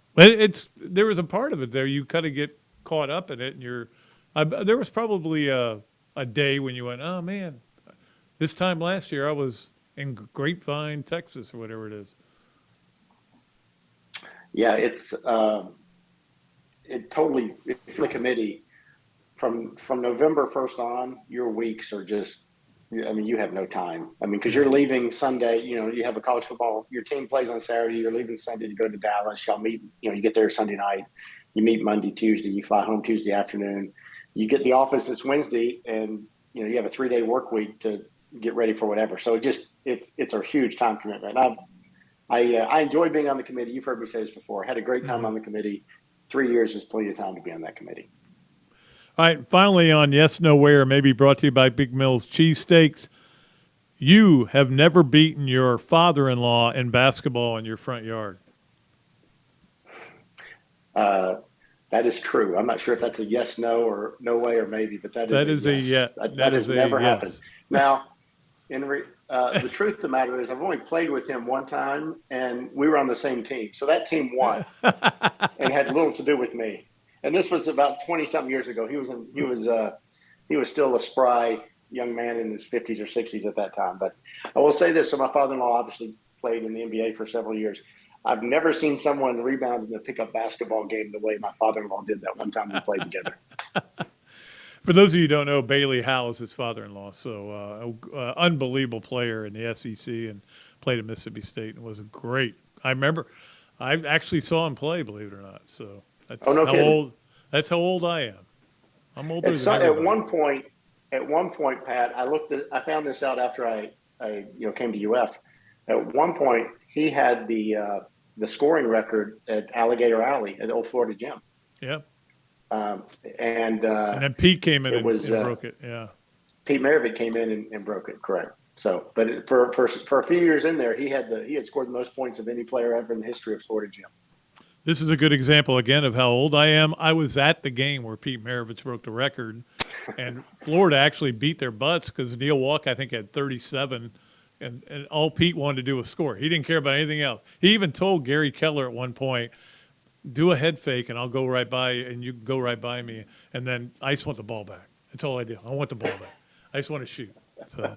there was a part of it there. You kind of get caught up in it, and there was probably a day when you went, oh man, this time last year I was in Grapevine, Texas, or whatever it is. Yeah, it's the committee. From November 1st on, your weeks are just, you have no time. Because you're leaving Sunday, you have a college football, your team plays on Saturday, you're leaving Sunday to go to Dallas, y'all meet, you get there Sunday night, you meet Monday, Tuesday, you fly home Tuesday afternoon, you get the office this Wednesday, and, you have a 3-day work week to get ready for whatever. So it's a huge time commitment. I enjoy being on the committee. You've heard me say this before. I had a great time on the committee. 3 years is plenty of time to be on that committee. All right, finally on Yes, No, Where, maybe brought to you by Big Mills Cheesesteaks. You have never beaten your father-in-law in basketball in your front yard. That is true. I'm not sure if that's a yes, no, or no way, or maybe, but that is a yes. That has never happened. Now, the truth of the matter is, I've only played with him one time, and we were on the same team. So that team won and had little to do with me. And this was about 20-something years ago. He was still a spry young man in his 50s or 60s at that time. But I will say this: so my father-in-law obviously played in the NBA for several years. I've never seen someone rebound in a pickup basketball game the way my father-in-law did that one time we played together. For those of you who don't know, Bailey Howe is his father-in-law. So unbelievable player in the SEC and played at Mississippi State and was great. I remember I actually saw him play, believe it or not. So. That's how old I am. I'm older than everybody. At one point, Pat, I found this out after I came to UF. At one point, he had the the scoring record at Alligator Alley at Old Florida Gym. Yeah. And then Pete came in and broke it. Yeah. Pete Maravich came in and broke it. Correct. So, but for a few years in there, he had scored the most points of any player ever in the history of Florida Gym. This is a good example, again, of how old I am. I was at the game where Pete Maravich broke the record, and Florida actually beat their butts because Neil Walk, I think, had 37, and all Pete wanted to do was score. He didn't care about anything else. He even told Gary Keller at one point, do a head fake, and I'll go right by you, and you can go right by me, and then I just want the ball back. That's all I do. I want the ball back. I just want to shoot. So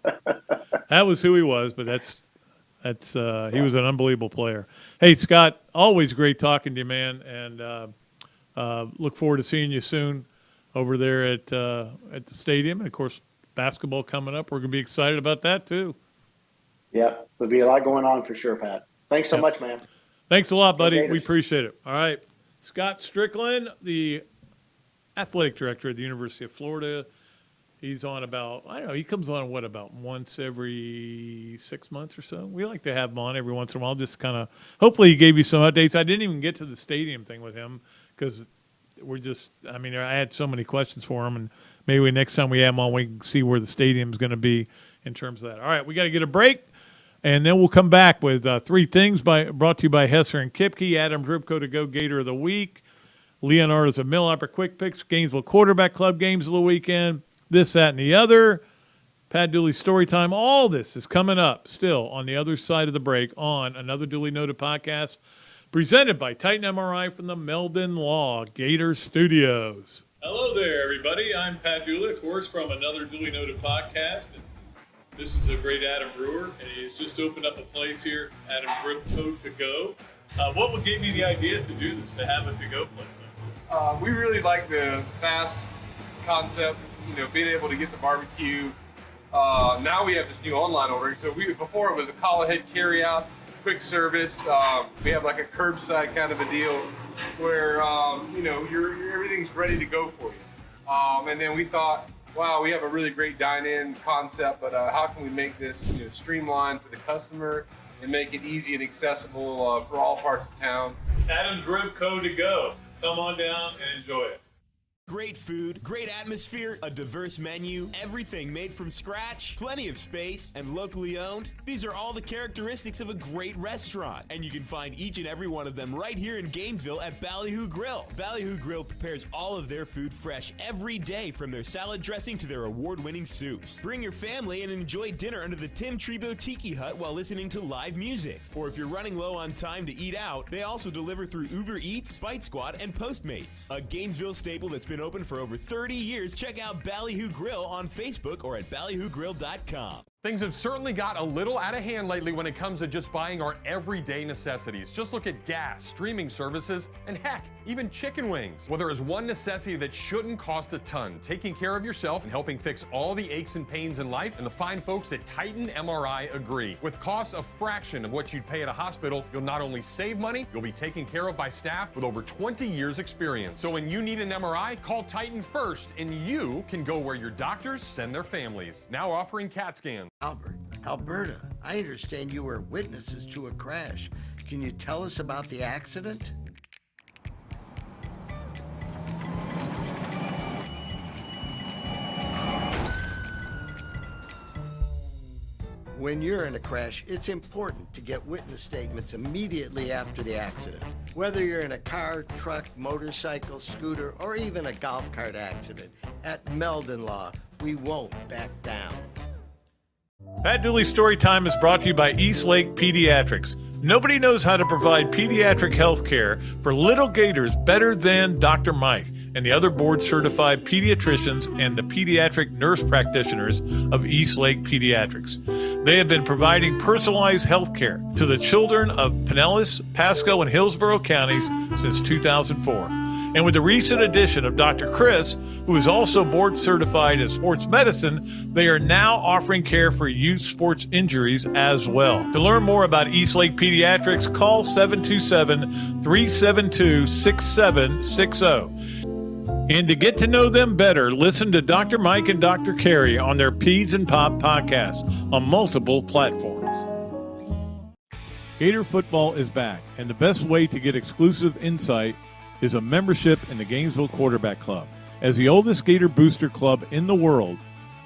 that was who he was, but that's he was an unbelievable player. Hey, Scott, always great talking to you, man, and look forward to seeing you soon over there at the stadium. And, of course, basketball coming up. We're going to be excited about that too. Yeah, there'll be a lot going on for sure, Pat. Thanks so much, man. Thanks a lot, buddy. We appreciate it. All right. Scott Stricklin, the athletic director at the University of Florida. He's on about, I don't know, he comes on, about once every 6 months or so? We like to have him on every once in a while, just kind of, hopefully he gave you some updates. I didn't even get to the stadium thing with him because I had so many questions for him, and maybe next time we have him on, we can see where the stadium's going to be in terms of that. All right, we got to get a break, and then we'll come back with three things brought to you by Hesser and Kipke, Adam's Ribco to Go Gator of the Week, Leonardo's of Millhopper Quick Picks, Gainesville Quarterback Club games of the weekend, this, that, and the other. Pat Dooley's story time. All this is coming up still on the other side of the break on Another Dooley Noted Podcast, presented by Titan MRI from the Meldon Law Gators Studios. Hello there, everybody. I'm Pat Dooley, of course, from Another Dooley Noted Podcast. And this is a great Adam Brewer, and he's just opened up a place here, Adam's Ribco to Go. What would give you the idea to do this, to have a to-go place? We really like the fast concept. Being able to get the barbecue. Now we have this new online ordering. So before it was a call ahead carry out, quick service. We have like a curbside kind of a deal where everything's ready to go for you. And then we thought, wow, we have a really great dine-in concept, but how can we make this streamlined for the customer and make it easy and accessible for all parts of town? Adam's Ribco to Go. Come on down and enjoy it. Great food, great atmosphere, a diverse menu, everything made from scratch, plenty of space, and locally owned. These are all the characteristics of a great restaurant, and you can find each and every one of them right here in Gainesville at Ballyhoo Grill. Ballyhoo Grill prepares all of their food fresh every day, from their salad dressing to their award-winning soups. Bring your family and enjoy dinner under the Tim Trebo Tiki Hut while listening to live music. Or if you're running low on time to eat out, they also deliver through Uber Eats, Bite Squad, and Postmates. A Gainesville staple that's been open for over 30 years. Check out Ballyhoo Grill on Facebook or at ballyhoogrill.com. Things have certainly got a little out of hand lately when it comes to just buying our everyday necessities. Just look at gas, streaming services, and heck, even chicken wings. Well, there is one necessity that shouldn't cost a ton: taking care of yourself and helping fix all the aches and pains in life, and the fine folks at Titan MRI agree. With costs a fraction of what you'd pay at a hospital, you'll not only save money, you'll be taken care of by staff with over 20 years experience. So when you need an MRI, call Titan first, and you can go where your doctors send their families. Now offering CAT scans. Alberta, I understand you were witnesses to a crash. Can you tell us about the accident? When you're in a crash, it's important to get witness statements immediately after the accident. Whether you're in a car, truck, motorcycle, scooter, or even a golf cart accident, at Meldon Law, we won't back down. Pat Dooley's Story Time is brought to you by East Lake Pediatrics. Nobody knows how to provide pediatric health care for little Gators better than Dr. Mike and the other board-certified pediatricians and the pediatric nurse practitioners of East Lake Pediatrics. They have been providing personalized health care to the children of Pinellas, Pasco, and Hillsborough counties since 2004. And with the recent addition of Dr. Chris, who is also board certified in sports medicine, they are now offering care for youth sports injuries as well. To learn more about East Lake Pediatrics, call 727-372-6760. And to get to know them better, listen to Dr. Mike and Dr. Carey on their Peds and Pop podcast on multiple platforms. Gator football is back, and the best way to get exclusive insight is a membership in the Gainesville Quarterback Club. As the oldest Gator booster club in the world,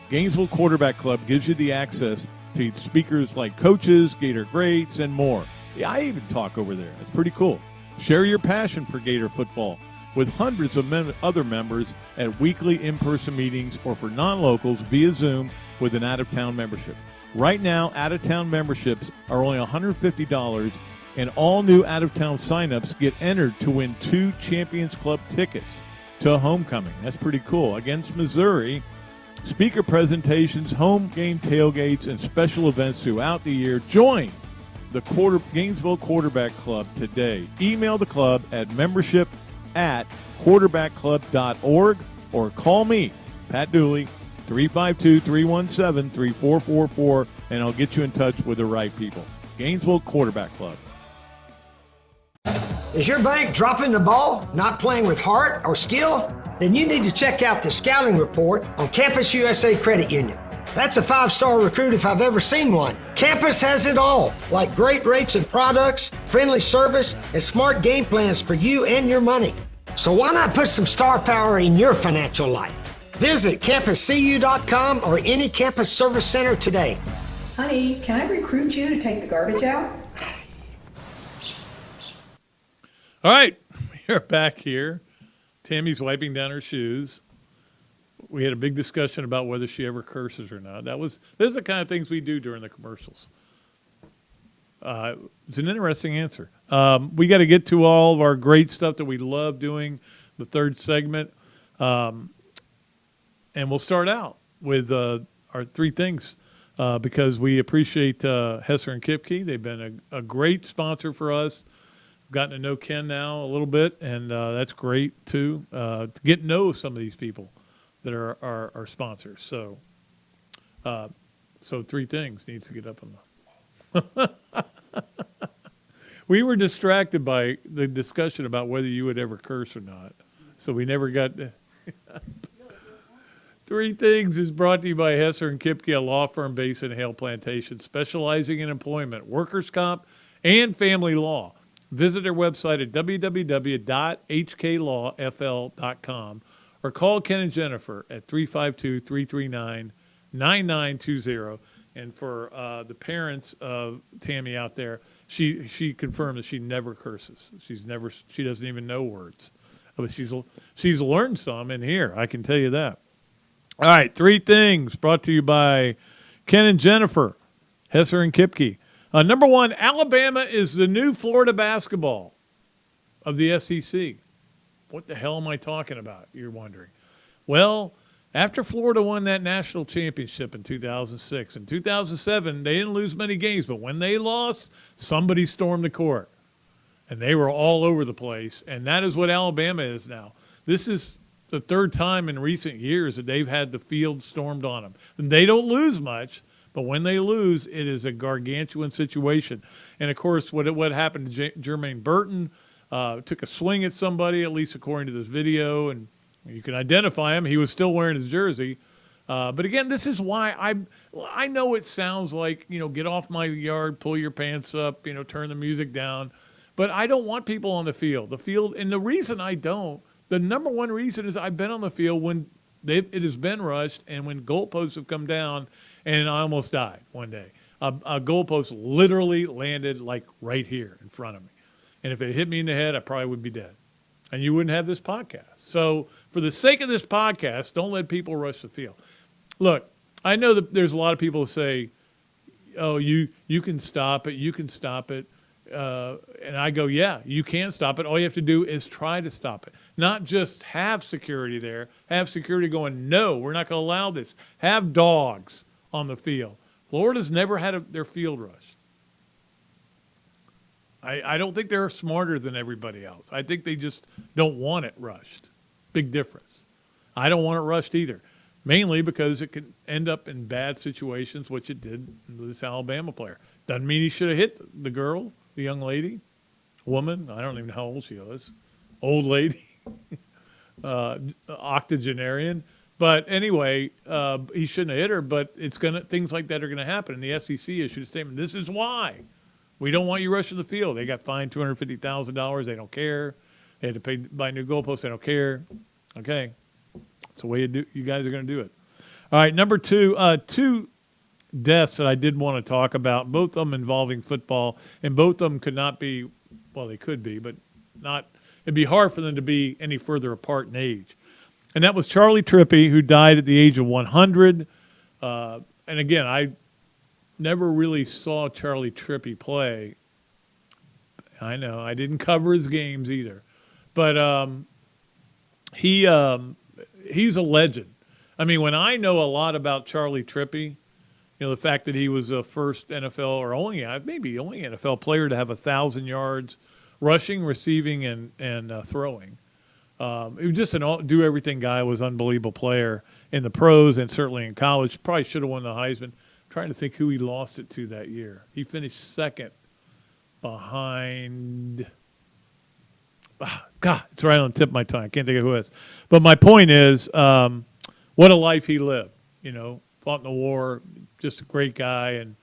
Gainesville Quarterback Club gives you the access to speakers like coaches, Gator greats, and more. Yeah, I even talk over there. It's pretty cool. Share your passion for Gator football with hundreds of other members at weekly in-person meetings or for non-locals via Zoom with an out-of-town membership. Right now, out-of-town memberships are only $150, and all new out-of-town signups get entered to win 2 Champions Club tickets to homecoming. That's pretty cool. Against Missouri, speaker presentations, home game tailgates, and special events throughout the year. Join the Gainesville Quarterback Club today. Email the club at membership@quarterbackclub.org or call me, Pat Dooley, 352-317-3444, and I'll get you in touch with the right people. Gainesville Quarterback Club. Is your bank dropping the ball, not playing with heart or skill? Then you need to check out the scouting report on Campus USA Credit Union. That's a 5-star recruit if I've ever seen one. Campus has it all, like great rates and products, friendly service, and smart game plans for you and your money. So why not put some star power in your financial life? Visit campuscu.com or any campus service center today. Honey, can I recruit you to take the garbage out? All right, we are back here. Tammy's wiping down her shoes. We had a big discussion about whether she ever curses or not. Those are the kind of things we do during the commercials. It's an interesting answer. We got to get to all of our great stuff that we love doing, the third segment. And we'll start out with our 3 things because we appreciate Hesser and Kipke. They've been a great sponsor for us. Gotten to know Ken now a little bit, and that's great, too, to get to know some of these people that are our sponsors. So 3 things needs to get up on the We were distracted by the discussion about whether you would ever curse or not, so we never got to 3 things is brought to you by Hesser and Kipke, a law firm based in Hale Plantation, specializing in employment, workers' comp, and family law. Visit their website at www.hklawfl.com or call Ken and Jennifer at 352-339-9920. And for the parents of Tammy out there, she confirmed that she never curses. She doesn't even know words. But she's learned some in here, I can tell you that. All right, 3 things brought to you by Ken and Jennifer, Hesser and Kipke. Number 1, Alabama is the new Florida basketball of the SEC. What the hell am I talking about, you're wondering? Well, after Florida won that national championship in 2006, in 2007, they didn't lose many games, but when they lost, somebody stormed the court. And they were all over the place, and that is what Alabama is now. This is the 3rd time in recent years that they've had the field stormed on them. And they don't lose much, but when they lose, it is a gargantuan situation. And, of course, what happened to Jermaine Burton, took a swing at somebody, at least according to this video, and you can identify him. He was still wearing his jersey. But, again, this is why I know it sounds like, get off my yard, pull your pants up, turn the music down. But I don't want people on the field. And the reason I don't, the number one reason is I've been on the field when it has been rushed and when goalposts have come down, and I almost died one day. A goalpost literally landed like right here in front of me. And if it hit me in the head, I probably would be dead. And you wouldn't have this podcast. So for the sake of this podcast, don't let people rush the field. Look, I know that there's a lot of people who say, oh, you can stop it, you can stop it. And I go, yeah, you can stop it. All you have to do is try to stop it. Not just have security there. Have security going, no, we're not going to allow this. Have dogs on the field. Florida's never had their field rushed. I don't think they're smarter than everybody else. I think they just don't want it rushed. Big difference. I don't want it rushed either. Mainly because it can end up in bad situations, which it did with this Alabama player. Doesn't mean he should have hit the girl. The young lady, woman, I don't even know how old she was, old lady, octogenarian. But anyway, he shouldn't have hit her, but things like that are going to happen. And the SEC issued a statement. This is why We don't want you rushing the field. They got fined $250,000. They don't care. They had to buy new goalposts. They don't care. Okay. It's the way you guys are going to do it. All right, number two, two deaths that I did want to talk about, both of them involving football, and both of them could not be, well, they could be, but not, it'd be hard for them to be any further apart in age. And that was Charlie Trippi, who died at the age of 100. And again, I never really saw Charlie Trippi play. I know, I didn't cover his games either. But he's a legend. I mean, when I know a lot about Charlie Trippi, the fact that he was the first NFL or maybe only NFL player to have 1,000 yards rushing, receiving, and throwing. He was just an do-everything guy, was an unbelievable player in the pros and certainly in college. Probably should have won the Heisman. I'm trying to think who he lost it to that year. He finished second behind God, it's right on the tip of my tongue. I can't think of who it is. But my point is, what a life he lived. Fought in the war, just a great guy, and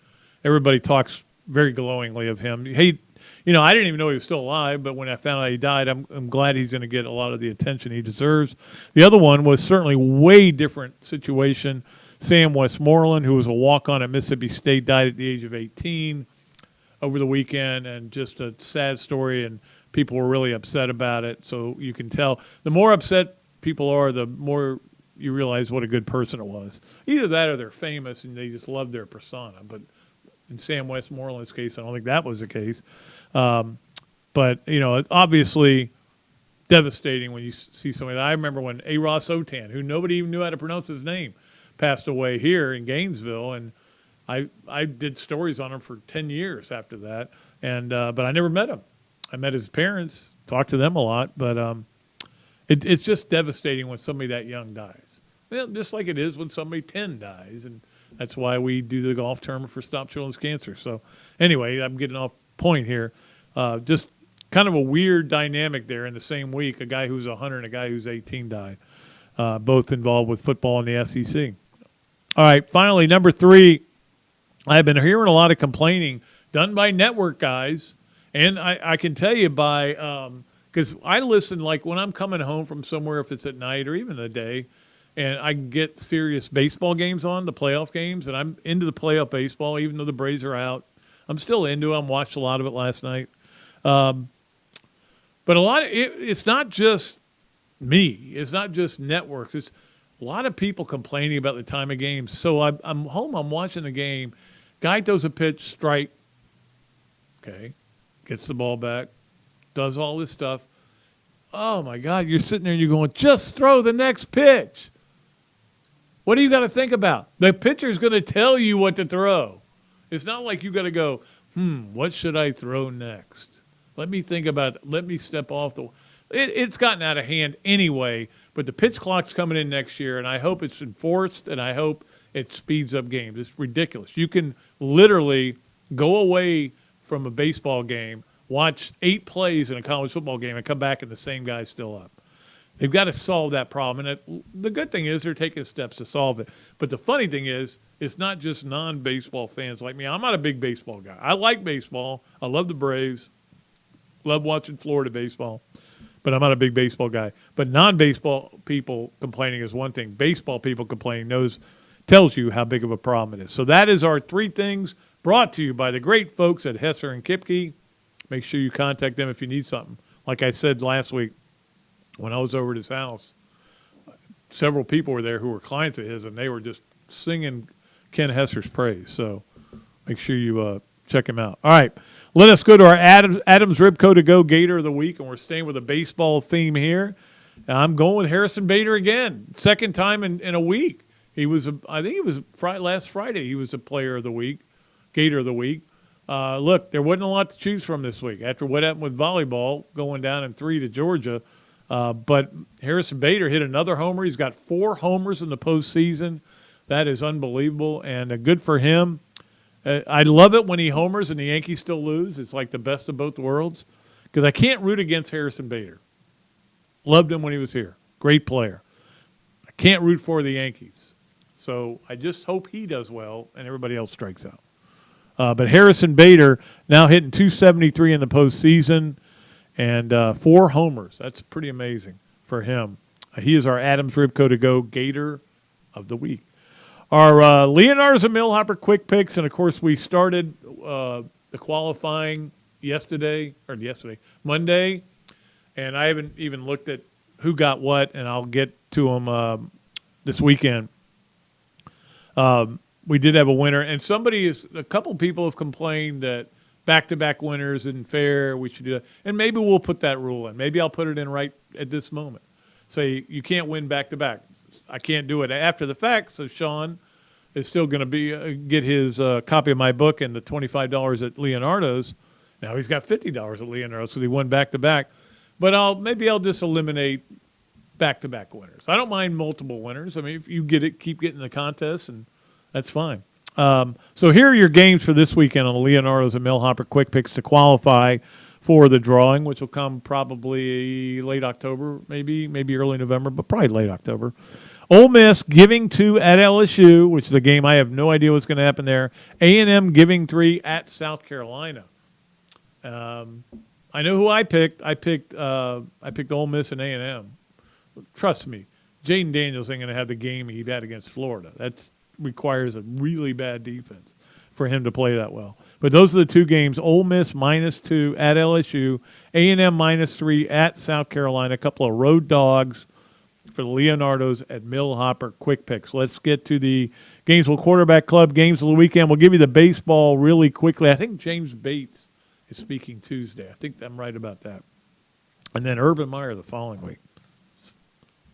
everybody talks very glowingly of him. I didn't even know he was still alive, but when I found out he died, I'm glad he's going to get a lot of the attention he deserves. The other one was certainly way different situation. Sam Westmoreland, who was a walk-on at Mississippi State, died at the age of 18 over the weekend, and just a sad story, and people were really upset about it. So you can tell the more upset people are, the more you realize what a good person it was. Either that or they're famous and they just love their persona. But in Sam Westmoreland's case, I don't think that was the case. But, obviously devastating when you see somebody. I remember when A. Ross Otan, who nobody even knew how to pronounce his name, passed away here in Gainesville. And I did stories on him for 10 years after that. And but I never met him. I met his parents, talked to them a lot. But it's just devastating when somebody that young dies. Well, just like it is when somebody 10 dies. And that's why we do the golf tournament for Stop Children's Cancer. So anyway, I'm getting off point here. Just kind of a weird dynamic there in the same week. A guy who's 100 and a guy who's 18 died, both involved with football in the SEC. All right, finally, number three, I've been hearing a lot of complaining done by network guys. And I can tell you because I listen, like when I'm coming home from somewhere, if it's at night or even the day, and I get serious baseball games on, the playoff games, and I'm into the playoff baseball, even though the Braves are out. I'm still into it. I watched a lot of it last night. But a lot of it's not just me. It's not just networks. It's a lot of people complaining about the time of games. So I'm home. I'm watching the game. Guy throws a pitch, strike. Okay. Gets the ball back. Does all this stuff. Oh, my God. You're sitting there and you're going, just throw the next pitch. What do you got to think about? The pitcher's going to tell you what to throw. It's not like you got to go, what should I throw next? Let me think about it. Let me step off the – it's gotten out of hand anyway, but the pitch clock's coming in next year, and I hope it's enforced, and I hope it speeds up games. It's ridiculous. You can literally go away from a baseball game, watch 8 plays in a college football game, and come back and the same guy's still up. They've got to solve that problem. And the good thing is they're taking steps to solve it. But the funny thing is, it's not just non-baseball fans like me. I'm not a big baseball guy. I like baseball. I love the Braves. Love watching Florida baseball. But I'm not a big baseball guy. But non-baseball people complaining is one thing. Baseball people complaining tells you how big of a problem it is. So that is our 3 things brought to you by the great folks at Hesser and Kipke. Make sure you contact them if you need something. Like I said last week, when I was over at his house, several people were there who were clients of his, and they were just singing Ken Hesser's praise. So make sure you check him out. All right, let us go to our Adams Ribco to Go Gator of the Week, and we're staying with a baseball theme here. I'm going with Harrison Bader again, second time in a week. I think it was last Friday he was a player of the week, Gator of the Week. Look, there wasn't a lot to choose from this week after what happened with volleyball going down in 3 to Georgia. But Harrison Bader hit another homer. He's got 4 homers in the postseason. That is unbelievable, and good for him. I love it when he homers and the Yankees still lose. It's like the best of both worlds because I can't root against Harrison Bader. Loved him when he was here. Great player. I can't root for the Yankees. So I just hope he does well and everybody else strikes out. But Harrison Bader now hitting .273 in the postseason and 4 homers. That's pretty amazing for him. He is our Adams Ribco to go Gator of the week. Our Leonardo's and Millhopper quick picks, and of course we started the qualifying Monday, and I haven't even looked at who got what, and I'll get to them this weekend. We did have a winner, and a couple people have complained that back-to-back winners isn't fair. We should do that, and maybe we'll put that rule in. Maybe I'll put it in right at this moment. Say you can't win back-to-back. I can't do it after the fact, so Sean is still going to get his copy of my book and the $25 at Leonardo's. Now he's got $50 at Leonardo's, so he won back-to-back. But I'll just eliminate back-to-back winners. I don't mind multiple winners. I mean, if you get it, keep getting the contest, and that's fine. So here are your games for this weekend on the Leonardo's and Millhopper quick picks to qualify for the drawing, which will come probably late October, maybe early November, but probably late October. Ole Miss giving 2 at LSU, which is a game I have no idea what's going to happen there. A&M giving 3 at South Carolina. I know who I picked. I picked Ole Miss and A&M. Trust me, Jaden Daniels ain't going to have the game he had against Florida. That requires a really bad defense for him to play that well. But those are the 2 games: Ole Miss -2 at LSU, A&M -3 at South Carolina. A couple of road dogs for the Leonardo's at Millhopper quick picks. Let's get to the Gainesville Quarterback Club games of the weekend. We'll give you the baseball really quickly. I think James Bates is speaking Tuesday. I think I'm right about that. And then Urban Meyer the following week.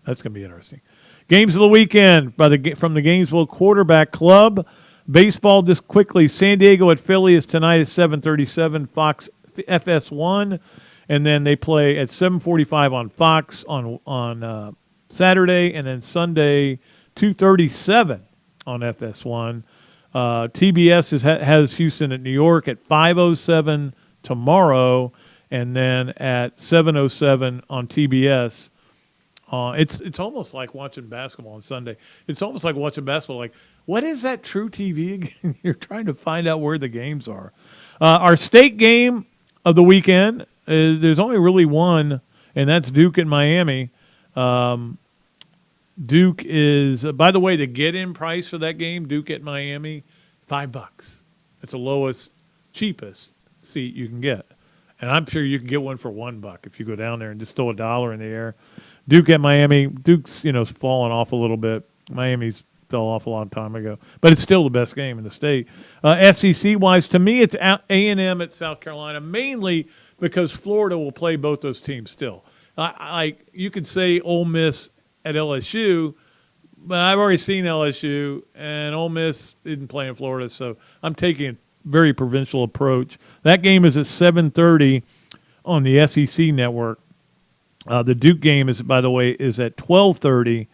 That's going to be interesting. Games of the weekend from the Gainesville Quarterback Club. Baseball, just quickly. San Diego at Philly is tonight at 7:37, Fox FS1. And then they play at 7:45 on Fox on Saturday. And then Sunday, 2:37 on FS1. TBS has Houston at New York at 5:07 tomorrow. And then at 7:07 on TBS. It's almost like watching basketball on Sunday. It's almost like watching basketball. Like, what is that True TV again? You're trying to find out where the games are. Our state game of the weekend, there's only really one, and that's Duke and Miami. Duke is, by the way, the get-in price for that game, Duke at Miami, $5. It's the lowest, cheapest seat you can get. And I'm sure you can get one for $1 if you go down there and just throw $1 in the air. Duke at Miami. Duke's, fallen off a little bit. Miami's fell off a long time ago. But it's still the best game in the state. SEC-wise, to me, it's A&M at South Carolina, mainly because Florida will play both those teams still. You could say Ole Miss at LSU, but I've already seen LSU, and Ole Miss didn't play in Florida, so I'm taking a very provincial approach. That game is at 7:30 on the SEC network. The Duke game is, by the way, is at 12:30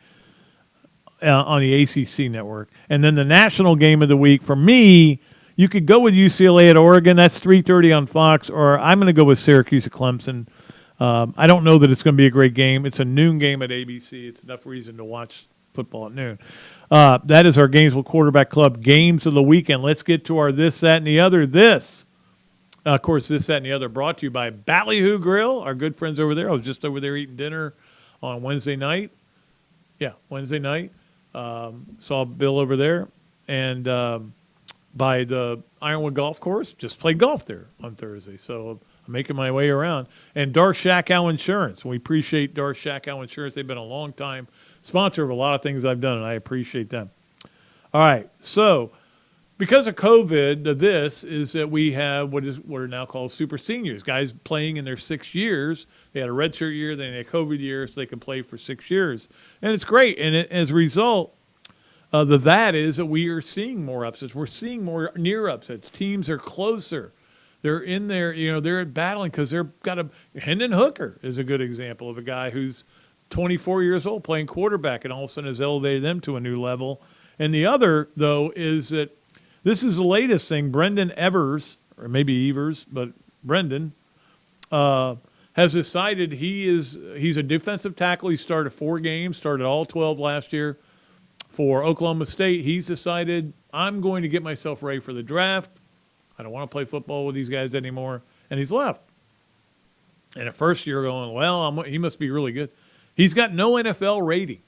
on the ACC network. And then the national game of the week, for me, you could go with UCLA at Oregon. That's 3:30 on Fox, or I'm going to go with Syracuse at Clemson. I don't know that it's going to be a great game. It's a noon game at ABC. It's enough reason to watch football at noon. That is our Gainesville Quarterback Club games of the weekend. Let's get to our this, that, and the other. Of course, this, that, and the other brought to you by Ballyhoo Grill, our good friends over there. I was just over there eating dinner on Wednesday night. Yeah, Wednesday night. Saw Bill over there. And by the Ironwood Golf Course, just played golf there on Thursday. So I'm making my way around. And Darsh-Shakow Insurance. We appreciate Darsh-Shakow Insurance. They've been a long time sponsor of a lot of things I've done, and I appreciate them. All right, so because of COVID, this is that we have what are now called super seniors, guys playing in their 6 years. They had a redshirt year, then a COVID year, so they can play for 6 years. And it's great. And as a result, that is that we are seeing more upsets. We're seeing more near upsets. Teams are closer. They're in there, they're battling because they've got Hendon Hooker is a good example of a guy who's 24 years old playing quarterback and all of a sudden has elevated them to a new level. And the other, though, is that this is the latest thing. Brendan Evers, or maybe Evers, but Brendan, has decided he's a defensive tackle. He started 4 games, started all 12 last year for Oklahoma State. He's decided, I'm going to get myself ready for the draft. I don't want to play football with these guys anymore. And he's left. And at first you're going, well, he must be really good. He's got no NFL rating.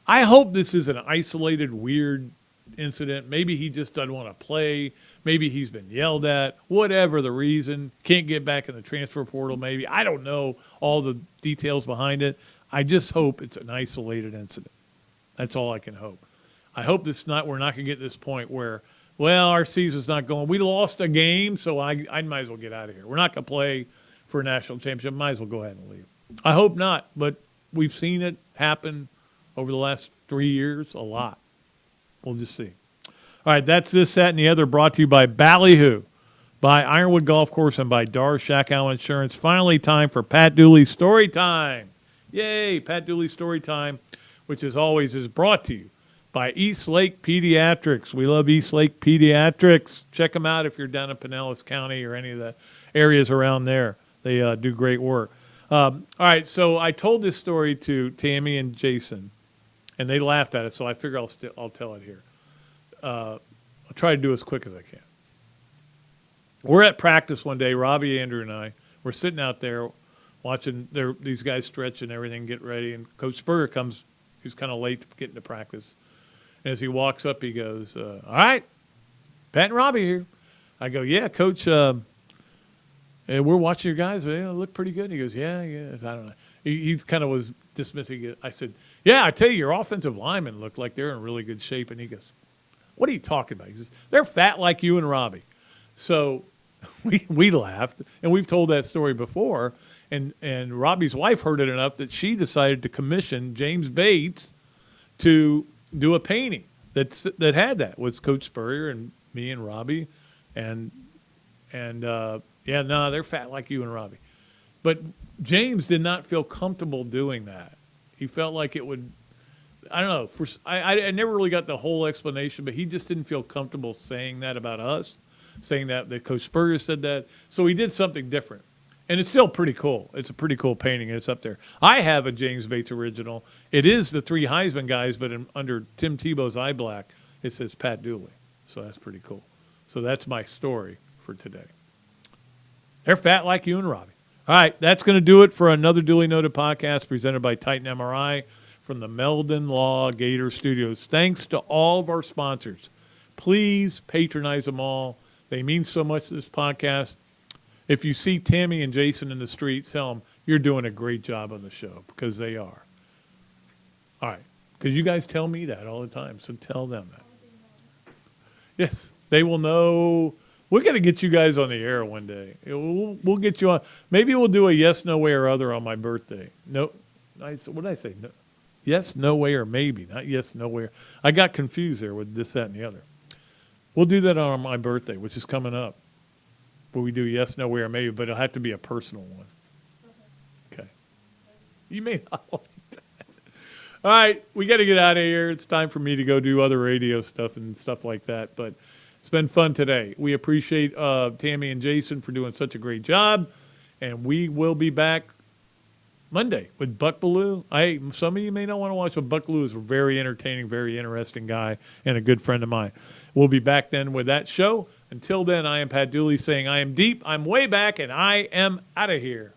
I hope this is an isolated, weird incident. Maybe he just doesn't want to play. Maybe he's been yelled at. Whatever the reason. Can't get back in the transfer portal maybe. I don't know all the details behind it. I just hope it's an isolated incident. That's all I can hope. I hope we're not going to get to this point where, well, our season's not going. We lost a game, so I might as well get out of here. We're not going to play for a national championship. Might as well go ahead and leave. I hope not, but we've seen it happen over the last 3 years a lot. We'll just see. All right, that's this, that, and the other, brought to you by Ballyhoo, by Ironwood Golf Course, and by Dar Shakow Insurance. Finally, time for Pat Dooley's Story Time. Yay, Pat Dooley's Story Time, which as always is brought to you by East Lake Pediatrics. We love East Lake Pediatrics. Check them out if you're down in Pinellas County or any of the areas around there. They do great work. All right, so I told this story to Tammy and Jason, and they laughed at it, so I figure I'll tell it here. I'll try to do it as quick as I can. We're at practice one day, Robbie, Andrew, and I. We're sitting out there watching these guys stretch and everything, get ready, and Coach Spurrier comes. He's kind of late to get into practice. And as he walks up, he goes, all right, Pat and Robbie here. I go, yeah, Coach, we're watching your guys. They look pretty good. He goes, yeah. I don't know. He kind of was dismissing it. I said, yeah, I tell you, your offensive linemen look like they're in really good shape. And he goes, what are you talking about? He says, they're fat like you and Robbie. So we laughed, and we've told that story before. And Robbie's wife heard it enough that she decided to commission James Bates to do a painting that had that, was Coach Spurrier and me and Robbie. And they're fat like you and Robbie. But James did not feel comfortable doing that. He felt like it would, I don't know. I never really got the whole explanation, but he just didn't feel comfortable saying that about us, saying that Coach Spurrier said that. So he did something different. And it's still pretty cool. It's a pretty cool painting, and it's up there. I have a James Bates original. It is the 3 Heisman guys, but under Tim Tebow's eye black, it says Pat Dooley. So that's pretty cool. So that's my story for today. They're fat like you and Robbie. All right, that's going to do it for another Dooley Noted podcast presented by Titan MRI from the Meldon Law Gator Studios. Thanks to all of our sponsors. Please patronize them all. They mean so much to this podcast. If you see Tammy and Jason in the street, tell them you're doing a great job on the show, because they are. All right, because you guys tell me that all the time, so tell them that. Yes, they will know. We're going to get you guys on the air one day. We'll get you on. Maybe we'll do a yes, no way, or other on my birthday. No, what did I say? No, yes, no way, or maybe. Not yes, no way. I got confused there with this, that, and the other. We'll do that on my birthday, which is coming up, where we do yes, no way, or maybe, but it'll have to be a personal one. Okay. You may not like that. All right, we got to get out of here. It's time for me to go do other radio stuff and stuff like that, but it's been fun today. We appreciate Tammy and Jason for doing such a great job, and we will be back Monday with Buck Ballou. Some of you may not want to watch, but Buck Ballou is a very entertaining, very interesting guy and a good friend of mine. We'll be back then with that show. Until then, I am Pat Dooley saying I am deep, I'm way back, and I am out of here.